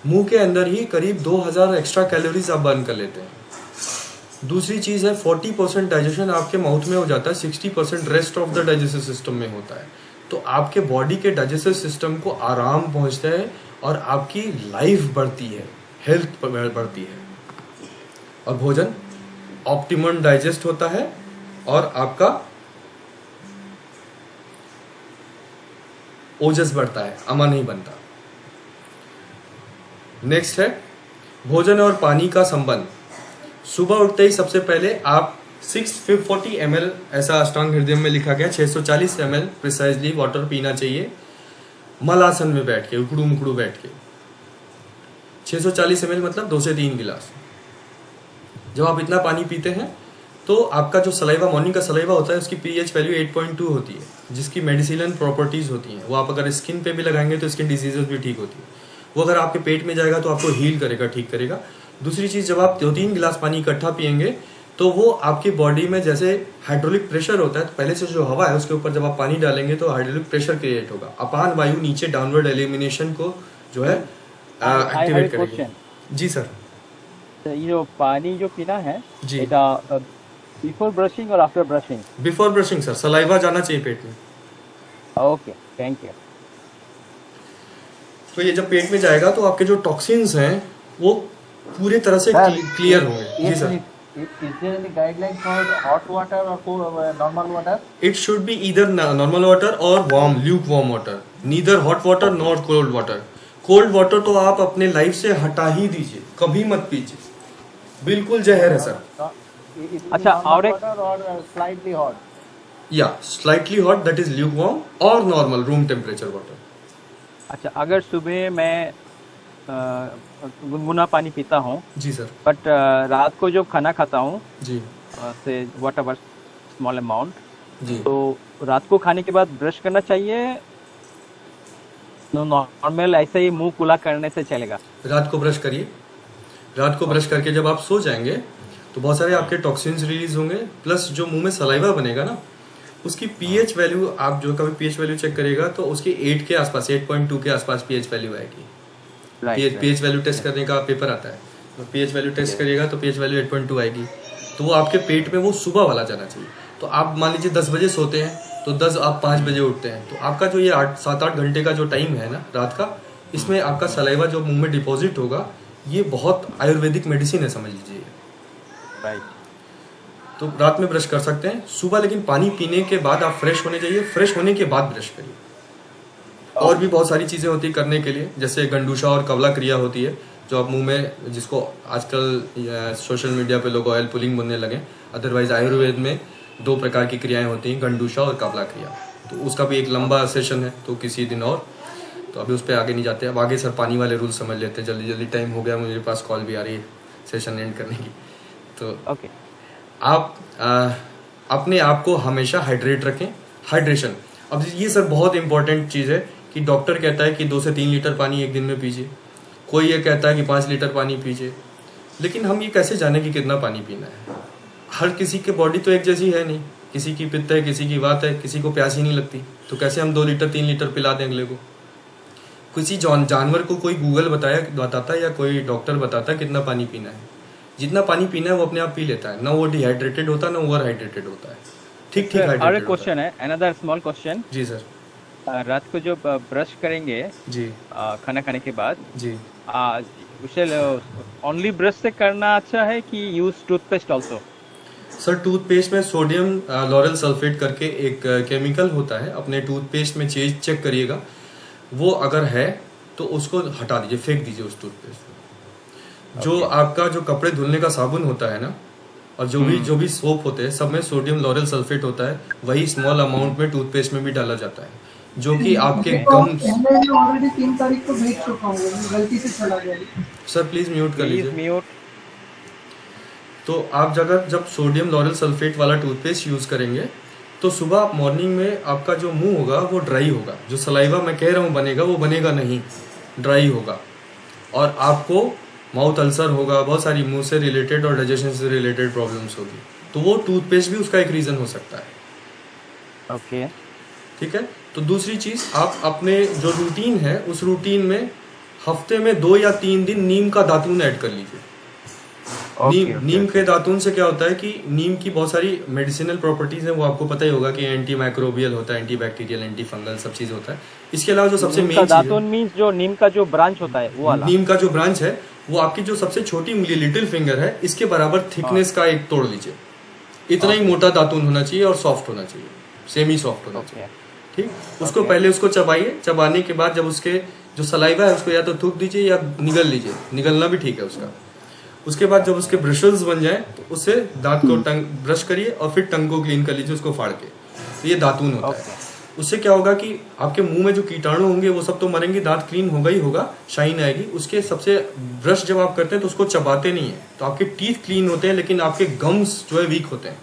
मुंह के अंदर ही करीब 2000 एक्स्ट्रा कैलोरीज आप बर्न कर लेते हैं। दूसरी चीज है 40% डाइजेशन आपके माउथ में हो जाता है, 60% rest of the digestive system में होता है। तो आपके बॉडी के डाइजेस्टिव सिस्टम को आराम पहुंचता है और आपकी लाइफ बढ़ती है, हेल्थ बढ़ती है, और भोजन ऑप्टिमम डाइजेस्ट होता है और आपका ओजस बढ़ता है, अमा नहीं बनता। नेक्स्ट है भोजन और पानी का संबंध। सुबह उठते ही सबसे पहले आप 640 ml, ऐसा अष्टांग हृदय में लिखा गया, 640 ml प्रिसाइजली वाटर पीना चाहिए मलासन में बैठ के, उकड़ू मुकड़ू बैठ के। 640 ml मतलब 2 से 3 गिलास। जब आप इतना पानी पीते हैं तो आपका जो सलाइवा, मॉर्निंग का सलाइवा होता है, उसकी पीएच वैल्यू 8.2 होती है, जिसकी मेडिसिनल प्रॉपर्टीज होती हैं। वो आप अगर स्किन पे भी लगाएंगे तो स्किन डिजीजेस भी ठीक होती है। वो अगर आपके पेट में जाएगा तो आपको हील करेगा, ठीक करेगा। दूसरी चीज, जब आप 2-3 गिलास पानी इकट्ठा पियेंगे तो वो आपकी बॉडी में जैसे हाइड्रोलिक प्रेशर होता है, तो पहले से जो हवा है उसके ऊपर जब आप पानी डालेंगे तो हाइड्रोलिक प्रेशर क्रिएट होगा। अपान वायु नीचे डाउनवर्ड एलिमिनेशन को जो है एक्टिवेट करेगा। जी सर। ये जो पानी जो पीना है जी, बिफोर ब्रशिंग और after brushing? Before brushing sir, saliva जाना चाहिए पेट में। Okay, thank you. तो ये जब पेट में जाएगा तो आपके जो टॉक्सिन्स हैं वो पूरी तरह से क्लियर होंगे। जी sir. Is there any guideline for hot water or normal water? It should be either normal water or warm, lukewarm water. Neither hot water nor cold water. Cold water तो आप अपने life से हटा ही दीजिए, कभी मत पीजिए, बिल्कुल जहर है सर। अच्छा, और एक slightly hot. Yeah, slightly hot, that is lukewarm, or normal room temperature water. अच्छा, अगर सुबह मैं गुनगुना पानी पीता हूँ जी सर। बट रात को जब खाना खाता हूँ जी से वट एवर स्मॉल अमाउंट, जी, तो रात को खाने के बाद ब्रश करना चाहिए? नॉर्मल ऐसे ही मुंह कुला करने से चलेगा? रात को ब्रश करिए। रात को ब्रश करके जब आप सो जाएंगे तो बहुत सारे आपके टॉक्सिन्स रिलीज होंगे, प्लस जो मुंह में सलाइवा बनेगा ना, उसकी पीएच वैल्यू, आप जो कभी पीएच वैल्यू चेक करेगा तो उसकी 8 के आसपास, 8.2 के आसपास पीएच वैल्यू आएगी। पीएच वैल्यू टेस्ट करने का पेपर आता है, तो पीएच वैल्यू टेस्ट करिएगा तो पीएच वैल्यू 8.2 आएगी। तो वो आपके पेट में वो सुबह वाला जाना चाहिए। तो आप मान लीजिए 10 बजे सोते हैं तो 10 आप 5 बजे उठते हैं, तो आपका जो ये 7-8 घंटे का जो टाइम है ना रात का, इसमें आपका सलाइवा जो मुंह में डिपॉजिट होगा, ये बहुत आयुर्वेदिक मेडिसिन है, समझ लीजिए। राइट। तो रात में ब्रश कर सकते हैं। सुबह लेकिन पानी पीने के बाद आप फ्रेश होने चाहिए, फ्रेश होने के बाद ब्रश करिए। और भी बहुत सारी चीज़ें होती है करने के लिए, जैसे गंडूशा और कवला क्रिया होती है, जो आप मुंह में, जिसको आजकल सोशल मीडिया पे लोग ऑयल पुलिंग बोलने लगे। अदरवाइज आयुर्वेद में 2 प्रकार की क्रियाएं होती हैं, गंडूशा और कवला क्रिया। तो उसका भी एक लंबा सेशन है, तो किसी दिन और, तो अभी उस पर आगे नहीं जाते। अब आगे सर पानी वाले रूल समझ लेते हैं, जल्दी जल्दी, टाइम हो गया, मेरे पास कॉल भी आ रही है सेशन एंड करने की। तो ओके, आप अपने आप को हमेशा हाइड्रेट रखें। हाइड्रेशन, अब ये सर बहुत इंपॉर्टेंट चीज़ है कि डॉक्टर कहता है कि 2 से 3 लीटर पानी एक दिन में पीजिए, कोई ये कहता है कि 5 लीटर पानी पीजिए, लेकिन हम ये कैसे जाने कि कितना पानी पीना है? हर किसी की बॉडी तो एक जैसी है नहीं, किसी की पित्त है, किसी की वात है, किसी को प्यास ही नहीं लगती, तो कैसे हम 2 लीटर 3 लीटर पिला दें अगले को? किसी जानवर को कोई गूगल बताता है या कोई डॉक्टर बताता है कितना पानी पीना है? जितना पानी पीना है वो अपने आप पी लेता है, ना वो डिहाइड्रेटेड होता है ना ओवर हाइड्रेटेड होता है, ठीक ठीक हाइड्रेटेड। और एक क्वेश्चन है, अनदर स्मॉल क्वेश्चन। जी सर। रात को जब ब्रश करेंगे जी खाना खाने के बाद, जी, उसे ओनली ब्रश से करना अच्छा है कि use toothpaste also? Sir toothpaste में सोडियम लॉरेल सल्फेट करके एक केमिकल होता है, अपने टूथपेस्ट में चेक करिएगा, वो अगर है तो उसको हटा दीजिए, फेंक दीजिए उस टूथपेस्ट को। जो आपका जो कपड़े धुलने का साबुन होता है ना, और जो भी सोप होते हैं, सब में सोडियम लॉरेल सल्फेट होता है, वही स्मॉल अमाउंट में टूथपेस्ट में भी डाला जाता है, जो कि आपके गम्स। ऑलरेडी 3 तारीख को भेज चुका हूँ, गलती से चला गया। सर प्लीज म्यूट कर लीजिए। म्यूट। तो आप जब सोडियम लॉरेल सल्फेट वाला टूथपेस्ट यूज करेंगे तो सुबह आप मॉर्निंग में आपका जो मुंह होगा वो ड्राई होगा, जो सलाइवा मैं कह रहा हूँ बनेगा वो बनेगा नहीं, ड्राई होगा, और आपको माउथ अल्सर होगा, बहुत सारी मुंह से रिलेटेड और डाइजेशन से रिलेटेड प्रॉब्लम्स होगी। तो वो टूथपेस्ट भी उसका एक रीज़न हो सकता है। ओके ठीक है। तो दूसरी चीज़, आप अपने जो रूटीन है उस रूटीन में हफ्ते में 2 या 3 दिन नीम का दातून ऐड कर लीजिए। नीम के दातून से क्या होता है कि नीम की बहुत सारी मेडिसिनल प्रॉपर्टीज हैं, वो आपको पता ही होगा कि एंटी माइक्रोबियल होता है, एंटी बैक्टीरियल, एंटी फंगल, सब चीज़ होता है। इसके अलावा जो सबसे मेन दातून मीन्स जो नीम का जो ब्रांच होता है वो वाला। नीम का जो ब्रांच है वो आपकी जो सबसे छोटी उंगली लिटिल फिंगर है इसके बराबर थिकनेस का एक तोड़ लीजिए। इतना ही मोटा दातून होना चाहिए और सॉफ्ट होना चाहिए, सेमी सॉफ्ट होना चाहिए। ठीक, उसको पहले उसको चबाइए, चबाने के बाद जब उसके जो सलाइवा है उसको या तो थूक दीजिए या निगल लीजिए, निगलना भी ठीक है उसका। उसके बाद जब उसके ब्रशेस बन जाए तो उससे दांत को टंग ब्रश करिए और फिर टंग को क्लीन कर लीजिए उसको फाड़ के। तो ये दातून होता है। उससे क्या होगा कि आपके मुंह में जो कीटाणु होंगे वो सब तो मरेंगे, दांत क्लीन होगा ही होगा, शाइन आएगी। उसके सबसे ब्रश जब आप करते हैं तो उसको चबाते नहीं है, तो आपके टीथ क्लीन होते हैं लेकिन आपके गम्स जो है वीक होते हैं,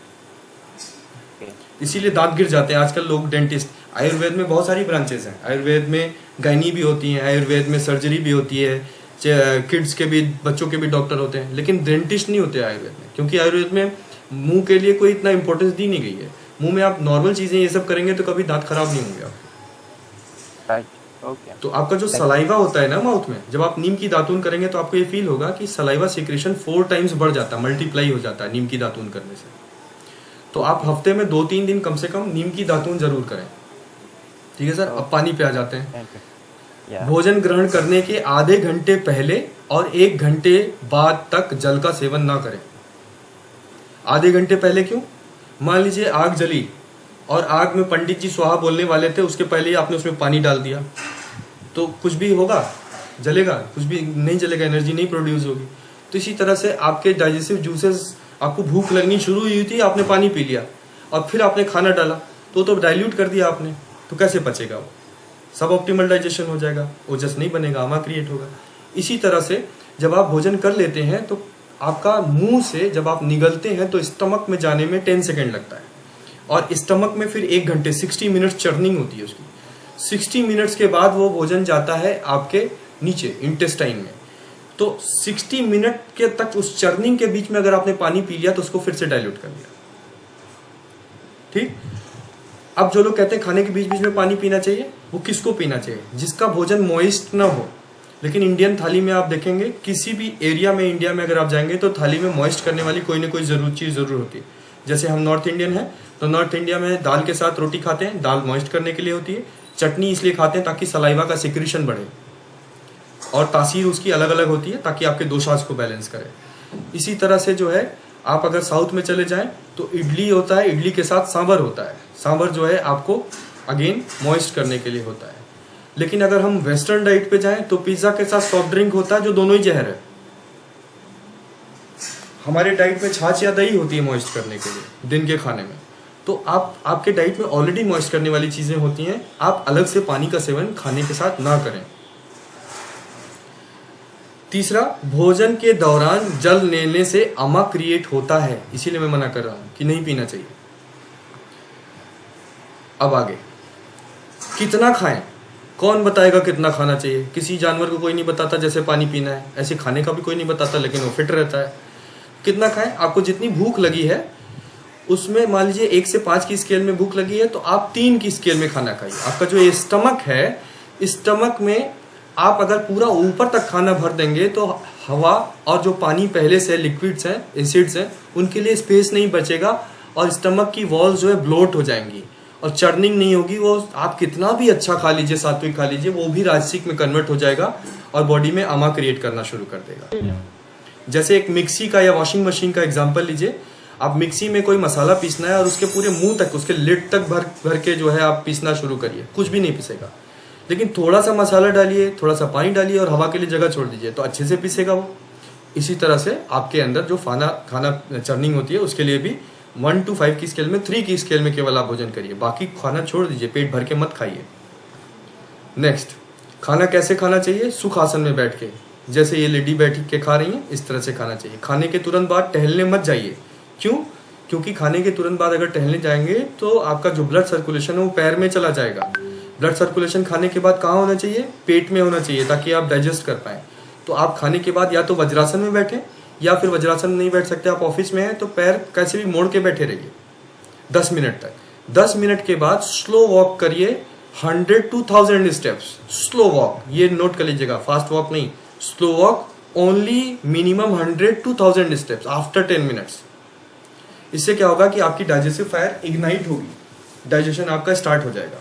इसीलिए दांत गिर जाते हैं। आजकल लोग डेंटिस्ट, आयुर्वेद में बहुत सारी ब्रांचेस हैं, आयुर्वेद में गायनी भी होती हैं, आयुर्वेद में सर्जरी भी होती है, किड्स के भी, बच्चों के भी डॉक्टर होते हैं, लेकिन डेंटिस्ट नहीं होते आयुर्वेद में, क्योंकि आयुर्वेद में मुंह के लिए कोई इतना इंपॉर्टेंस दी नहीं गई है। मुंह में आप नॉर्मल चीजें ये सब करेंगे तो कभी दांत खराब नहीं होंगे आपके। तो आपका जो सलाइवा होता है ना माउथ में, जब आप नीम की दातून करेंगे तो आपको ये फील होगा कि सलाइवा सिक्रेशन 4 टाइम्स बढ़ जाता है, मल्टीप्लाई हो जाता है नीम की दातून करने से। तो आप हफ्ते में 2-3 दिन कम से कम नीम की दातून जरूर करें। ठीक है सर। अब पानी पे आ जाते हैं। भोजन ग्रहण करने के आधे घंटे पहले और 1 घंटे बाद तक जल का सेवन ना करें। आधे घंटे पहले क्यों? मान लीजिए आग जली और आग में पंडित जी स्वाहा बोलने वाले थे, उसके पहले ही आपने उसमें पानी डाल दिया, तो कुछ भी होगा? जलेगा? कुछ भी नहीं जलेगा, एनर्जी नहीं प्रोड्यूस होगी। तो इसी तरह से आपके डाइजेस्टिव जूसेस, आपको भूख लगनी शुरू हुई थी, आपने पानी पी लिया और फिर आपने खाना डाला तो डाइल्यूट कर दिया आपने, तो कैसे पचेगा वो? सब ऑप्टिमल डाइजेशन हो जाएगा, ओजस नहीं बनेगा, आमा क्रिएट होगा। इसी तरह से जब आप भोजन कर लेते हैं तो आपका मुंह से जब आप निगलते हैं तो स्टमक में जाने में 10 सेकेंड लगता है, और स्टमक में फिर 1 घंटे 60 मिनट चर्निंग होती है उसकी। 60 मिनट्स के बाद वो भोजन जाता है आपके नीचे इंटेस्टाइन में। तो 60 मिनट के तक उस चर्निंग के बीच में अगर आपने पानी पी लिया तो उसको फिर से डाइल्यूट कर लिया। ठीक। अब जो लोग कहते हैं खाने के बीच बीच में पानी पीना चाहिए, वो किसको पीना चाहिए? जिसका भोजन मॉइस्ट ना हो। लेकिन इंडियन थाली में आप देखेंगे, किसी भी एरिया में इंडिया में अगर आप जाएंगे तो थाली में मॉइस्ट करने वाली कोई ना कोई चीज जरूर होती है। जैसे हम नॉर्थ इंडियन हैं तो नॉर्थ इंडिया में दाल के साथ रोटी खाते हैं, दाल मॉइस्ट करने के लिए होती है। चटनी इसलिए खाते हैं ताकि सलाइवा का सिक्रीशन बढ़े, और तासीर उसकी अलग अलग होती है ताकि आपके दोषाज को बैलेंस करे। इसी तरह से जो है, आप अगर साउथ में चले जाएं तो इडली होता है, इडली के साथ सांभर होता है। सांभर जो है आपको अगेन मॉइस्ट करने के लिए होता है। लेकिन अगर हम वेस्टर्न डाइट पे जाएं तो पिज्जा के साथ सॉफ्ट ड्रिंक होता है, जो दोनों ही जहर है। हमारे डाइट में छाछ या दही होती है मॉइस्ट करने के लिए दिन के खाने में। तो आपके डाइट में ऑलरेडी मॉइस्ट करने वाली चीजें होती हैं, आप अलग से पानी का सेवन खाने के साथ ना करें। तीसरा, भोजन के दौरान जल लेने से अमा क्रिएट होता है, इसीलिए मैं मना कर रहा हूं कि नहीं पीना चाहिए। अब आगे, कितना खाएं? कौन बताएगा कितना खाना चाहिए? किसी जानवर को कोई नहीं बताता जैसे पानी पीना है, ऐसे खाने का भी कोई नहीं बताता, लेकिन वो फिट रहता है। कितना खाएं? आपको जितनी भूख लगी है उसमें, मान लीजिए 1 से 5 की स्केल में भूख लगी है तो आप 3 की स्केल में खाना खाइए। आपका जो ये स्टमक है, स्टमक में आप अगर पूरा ऊपर तक खाना भर देंगे तो हवा और जो पानी पहले से लिक्विड्स हैं, एसिड्स हैं, उनके लिए स्पेस नहीं बचेगा और स्टमक की वॉल्स जो है ब्लोट हो जाएंगी और चर्निंग नहीं होगी। वो आप कितना भी अच्छा खा लीजिए, सात्विक खा लीजिए, वो भी राजसिक में कन्वर्ट हो जाएगा और बॉडी में अमा क्रिएट करना शुरू कर देगा। जैसे एक मिक्सी का या वॉशिंग मशीन का एग्जांपल लीजिए। आप मिक्सी में कोई मसाला पीसना है और उसके पूरे मुंह तक, उसके लिड तक भर के जो है आप पीसना शुरू करिए, कुछ भी नहीं पीसेगा। लेकिन थोड़ा सा मसाला डालिए, थोड़ा सा पानी डालिए और हवा के लिए जगह छोड़ दीजिए तो अच्छे से पीसेगा वो। इसी तरह से आपके अंदर जो खाना चर्निंग होती है उसके लिए भी 1 to 5 की स्केल में, 3 की स्केल में केवल आप भोजन करिए, बाकी खाना छोड़ दीजिए, पेट भर के मत खाइए। नेक्स्ट, खाना कैसे खाना चाहिए? सुख आसन में बैठ के, जैसे ये लेडी बैठ के खा रही है, इस तरह से खाना चाहिए। खाने के तुरंत बाद टहलने मत जाइए। क्यों? क्योंकि खाने के तुरंत बाद अगर टहलने जाएंगे तो आपका जो ब्लड सर्कुलेशन है वो पैर में चला जाएगा। ब्लड सर्कुलेशन खाने के बाद कहाँ होना चाहिए? पेट में होना चाहिए, ताकि आप डाइजेस्ट कर पाएं। तो आप खाने के बाद या तो वज्रासन में बैठें, या फिर वज्रासन में नहीं बैठ सकते, आप ऑफिस में हैं तो पैर कैसे भी मोड़ के बैठे रहिए 10 मिनट तक। 10 मिनट के बाद स्लो वॉक करिए 100 to 1000 स्टेप्स। स्लो वॉक, ये नोट कर लीजिएगा, फास्ट वॉक नहीं, slow walk only minimum 100 to 1000 steps after 10 minutes. इससे क्या होगा कि आपकी डाइजेस्टिव फायर इग्नाइट होगी, डाइजेशन आपका स्टार्ट हो जाएगा।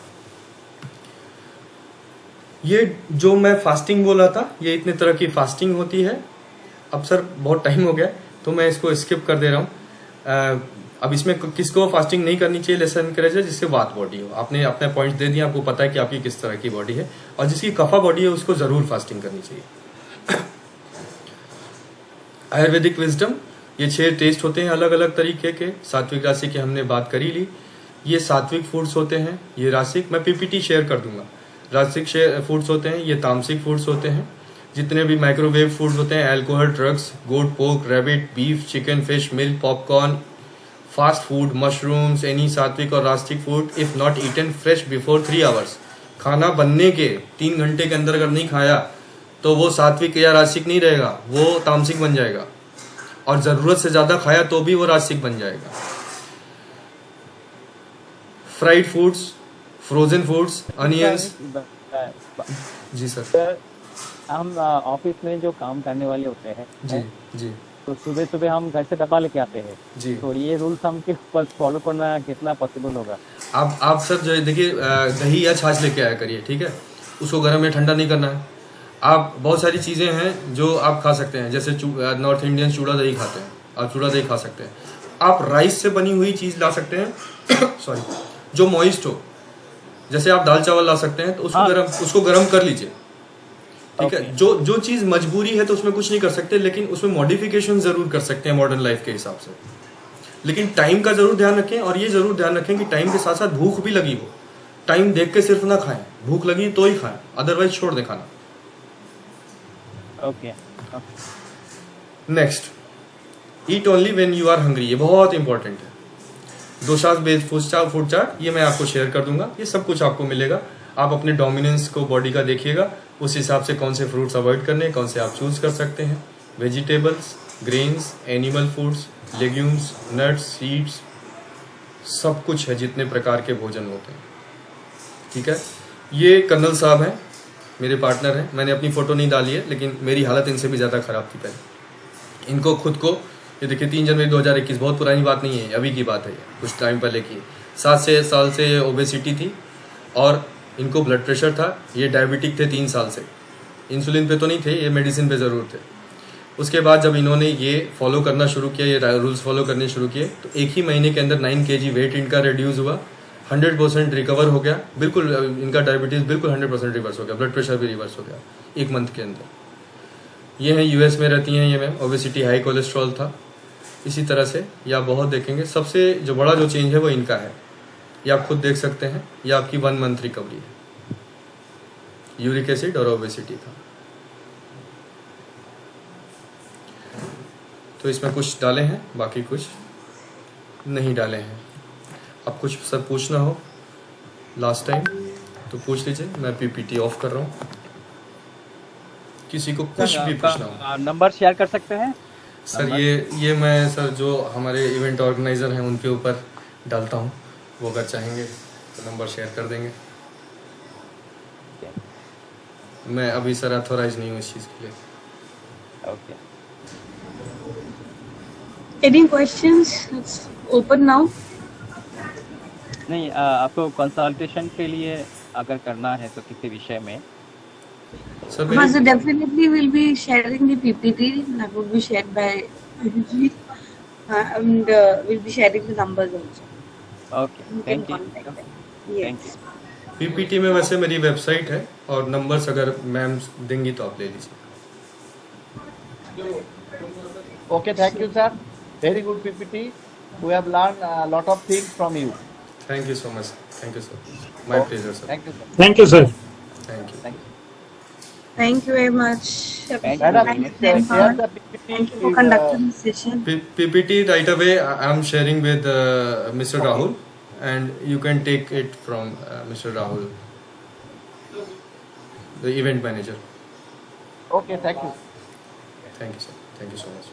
ये जो मैं फास्टिंग बोला था, ये इतने तरह की फास्टिंग होती है। अब सर बहुत टाइम हो गया तो मैं इसको स्किप कर दे रहा हूँ। अब इसमें किसको फास्टिंग नहीं करनी चाहिए, लेस एनकरेज है जिससे वात बॉडी हो। आपने अपने पॉइंट दे दिए, आपको पता है कि आपकी किस तरह की बॉडी है, और जिसकी कफा बॉडी है उसको जरूर फास्टिंग करनी चाहिए। आयुर्वेदिक विजडम, ये 6 टेस्ट होते हैं अलग अलग तरीके के। सात्विक राशि की हमने बात करी ली, ये सात्विक फूड्स होते हैं। ये रासिक, मैं पीपीटी शेयर कर दूंगा। रासिक फूड्स होते हैं, ये तामसिक फूड्स होते हैं। जितने भी माइक्रोवेव फूड्स होते हैं, alcohol, drugs, goat, pork, rabbit, beef, chicken, fish, milk, popcorn, fast food, mushrooms, any sattvic और rajasic food if not eaten fresh before 3 hours. खाना बनने के 3 घंटे के अंदर अगर नहीं खाया तो वो सात्विक या रासिक नहीं रहेगा, वो तामसिक बन जाएगा। और जरूरत से ज्यादा खाया तो भी वो रासिक बन जाएगा। Fried foods, frozen foods, onions. जी सर। हम ऑफिस में जो काम करने वाले होते हैं जी जी, तो सुबह सुबह हम घर से डब्बा लेके आते हैं जी। तो ये रूल्स हम फॉलो करना कितना पॉसिबल होगा? आप सर जो देखिए, दही या छाछ लेके आया करिए, ठीक है। उसको गर्म या ठंडा नहीं करना है। आप बहुत सारी चीज़ें हैं जो आप खा सकते हैं, जैसे नॉर्थ इंडियन चूड़ा दही खाते हैं, आप चूड़ा दही खा सकते हैं। आप राइस से बनी हुई चीज़ ला सकते हैं सॉरी, जो मॉइस्ट हो, जैसे आप दाल चावल ला सकते हैं, तो उसको गर्म कर लीजिए, ठीक है। जो चीज़ मजबूरी है तो उसमें कुछ नहीं कर सकते, लेकिन उसमें मॉडिफिकेशन जरूर कर सकते हैं मॉडर्न लाइफ के हिसाब से। लेकिन टाइम का जरूर ध्यान रखें, और ये जरूर ध्यान रखें कि टाइम के साथ साथ भूख भी लगी हो। टाइम देख के सिर्फ ना खाएं, भूख लगी तो ही खाएं, अदरवाइज छोड़ दें खाना। Okay. Next, eat only when you are hungry, ये बहुत इंपॉर्टेंट है। दोशास बेस्ड फूड चार्ट ये मैं आपको शेयर कर दूंगा, ये सब कुछ आपको मिलेगा। आप अपने डोमिनेंस को बॉडी का देखिएगा, उस हिसाब से कौन से फ्रूट्स अवॉइड करने, कौन से आप चूज कर सकते हैं। Vegetables, grains, animal foods, legumes, nuts, seeds, सब कुछ है जितने प्रकार के भोजन होते हैं, ठीक है। ये कर्नल साहब हैं, मेरे पार्टनर हैं। मैंने अपनी फ़ोटो नहीं डाली है, लेकिन मेरी हालत इनसे भी ज़्यादा ख़राब थी पहले। इनको खुद को, ये देखिए 3 जनवरी 2021, बहुत पुरानी बात नहीं है, अभी की बात है, कुछ टाइम पहले की। 7 साल से ओबेसिटी थी और इनको ब्लड प्रेशर था। ये डायबिटिक थे 3 साल से, इंसुलिन पे तो नहीं थे, ये मेडिसिन पे ज़रूर थे। उसके बाद जब इन्होंने ये फॉलो करना शुरू किया, ये रूल्स फॉलो करने शुरू किए, तो 1 ही महीने के अंदर 9 kg वेट इनका रिड्यूस हुआ, 100% रिकवर हो गया, बिल्कुल इनका डायबिटीज़ बिल्कुल 100% रिवर्स हो गया, ब्लड प्रेशर भी रिवर्स हो गया 1 मंथ के अंदर। ये हैं यूएस में रहती हैं ये मैम, ओबेसिटी, हाई कोलेस्ट्रॉल था। इसी तरह से ये आप बहुत देखेंगे। सबसे जो बड़ा जो चेंज है वो इनका है, ये आप खुद देख सकते हैं। ये आपकी 1 मंथ रिकवरी है, यूरिक एसिड और ओबेसिटी था। तो इसमें कुछ डाले हैं, बाकी कुछ नहीं डाले हैं। अब कुछ सब पूछना हो लास्ट टाइम तो पूछ लीजिए, मैं पीपीटी ऑफ कर रहा हूँ। किसी को कुछ भी पूछना हो। नंबर शेयर कर सकते हैं सर? ये मैं सर जो हमारे इवेंट ऑर्गेनाइजर हैं उनके ऊपर डालता हूँ, वो अगर चाहेंगे तो नंबर शेयर कर देंगे। मैं अभी सर ऑथोराइज नहीं हूँ इस चीज़ के लिए। Okay. Any questions? It's open now. नहीं, आपको कंसल्टेशन के लिए अगर करना है तो किसी विषय में sir So definitely we'll be sharing the PPT that would be shared by Abhijit, and we'll be sharing the numbers also. Okay, You can thank you. contact them. Thank Yes. PPT में वैसे मेरी website है और numbers अगर ma'am देंगी तो आप ले लीजिए। Okay, thank you, sir. Very good PPT. We have learned a lot of things from you. Thank you so much, thank you sir, my pleasure sir, Thank you, sir. Thank you, sir. Thank you. Thank you. Thank you very much. Thank Madam, you. Thank you, share Nemhan. the PPT. Thank you for conducting this session. PPT right away I'm sharing with Mr. Rahul, and you can take it from Mr. Rahul, the event manager. Okay, thank you. Thank you, sir. Thank you so much.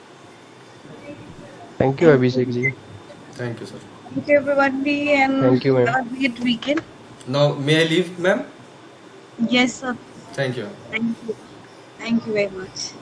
Thank you, Abhishek ji. Thank you, sir. Thank you, everybody, and Thank you, ma'am. have a great weekend. Now, may I leave, ma'am? Yes, sir. Thank you. Thank you. Thank you very much.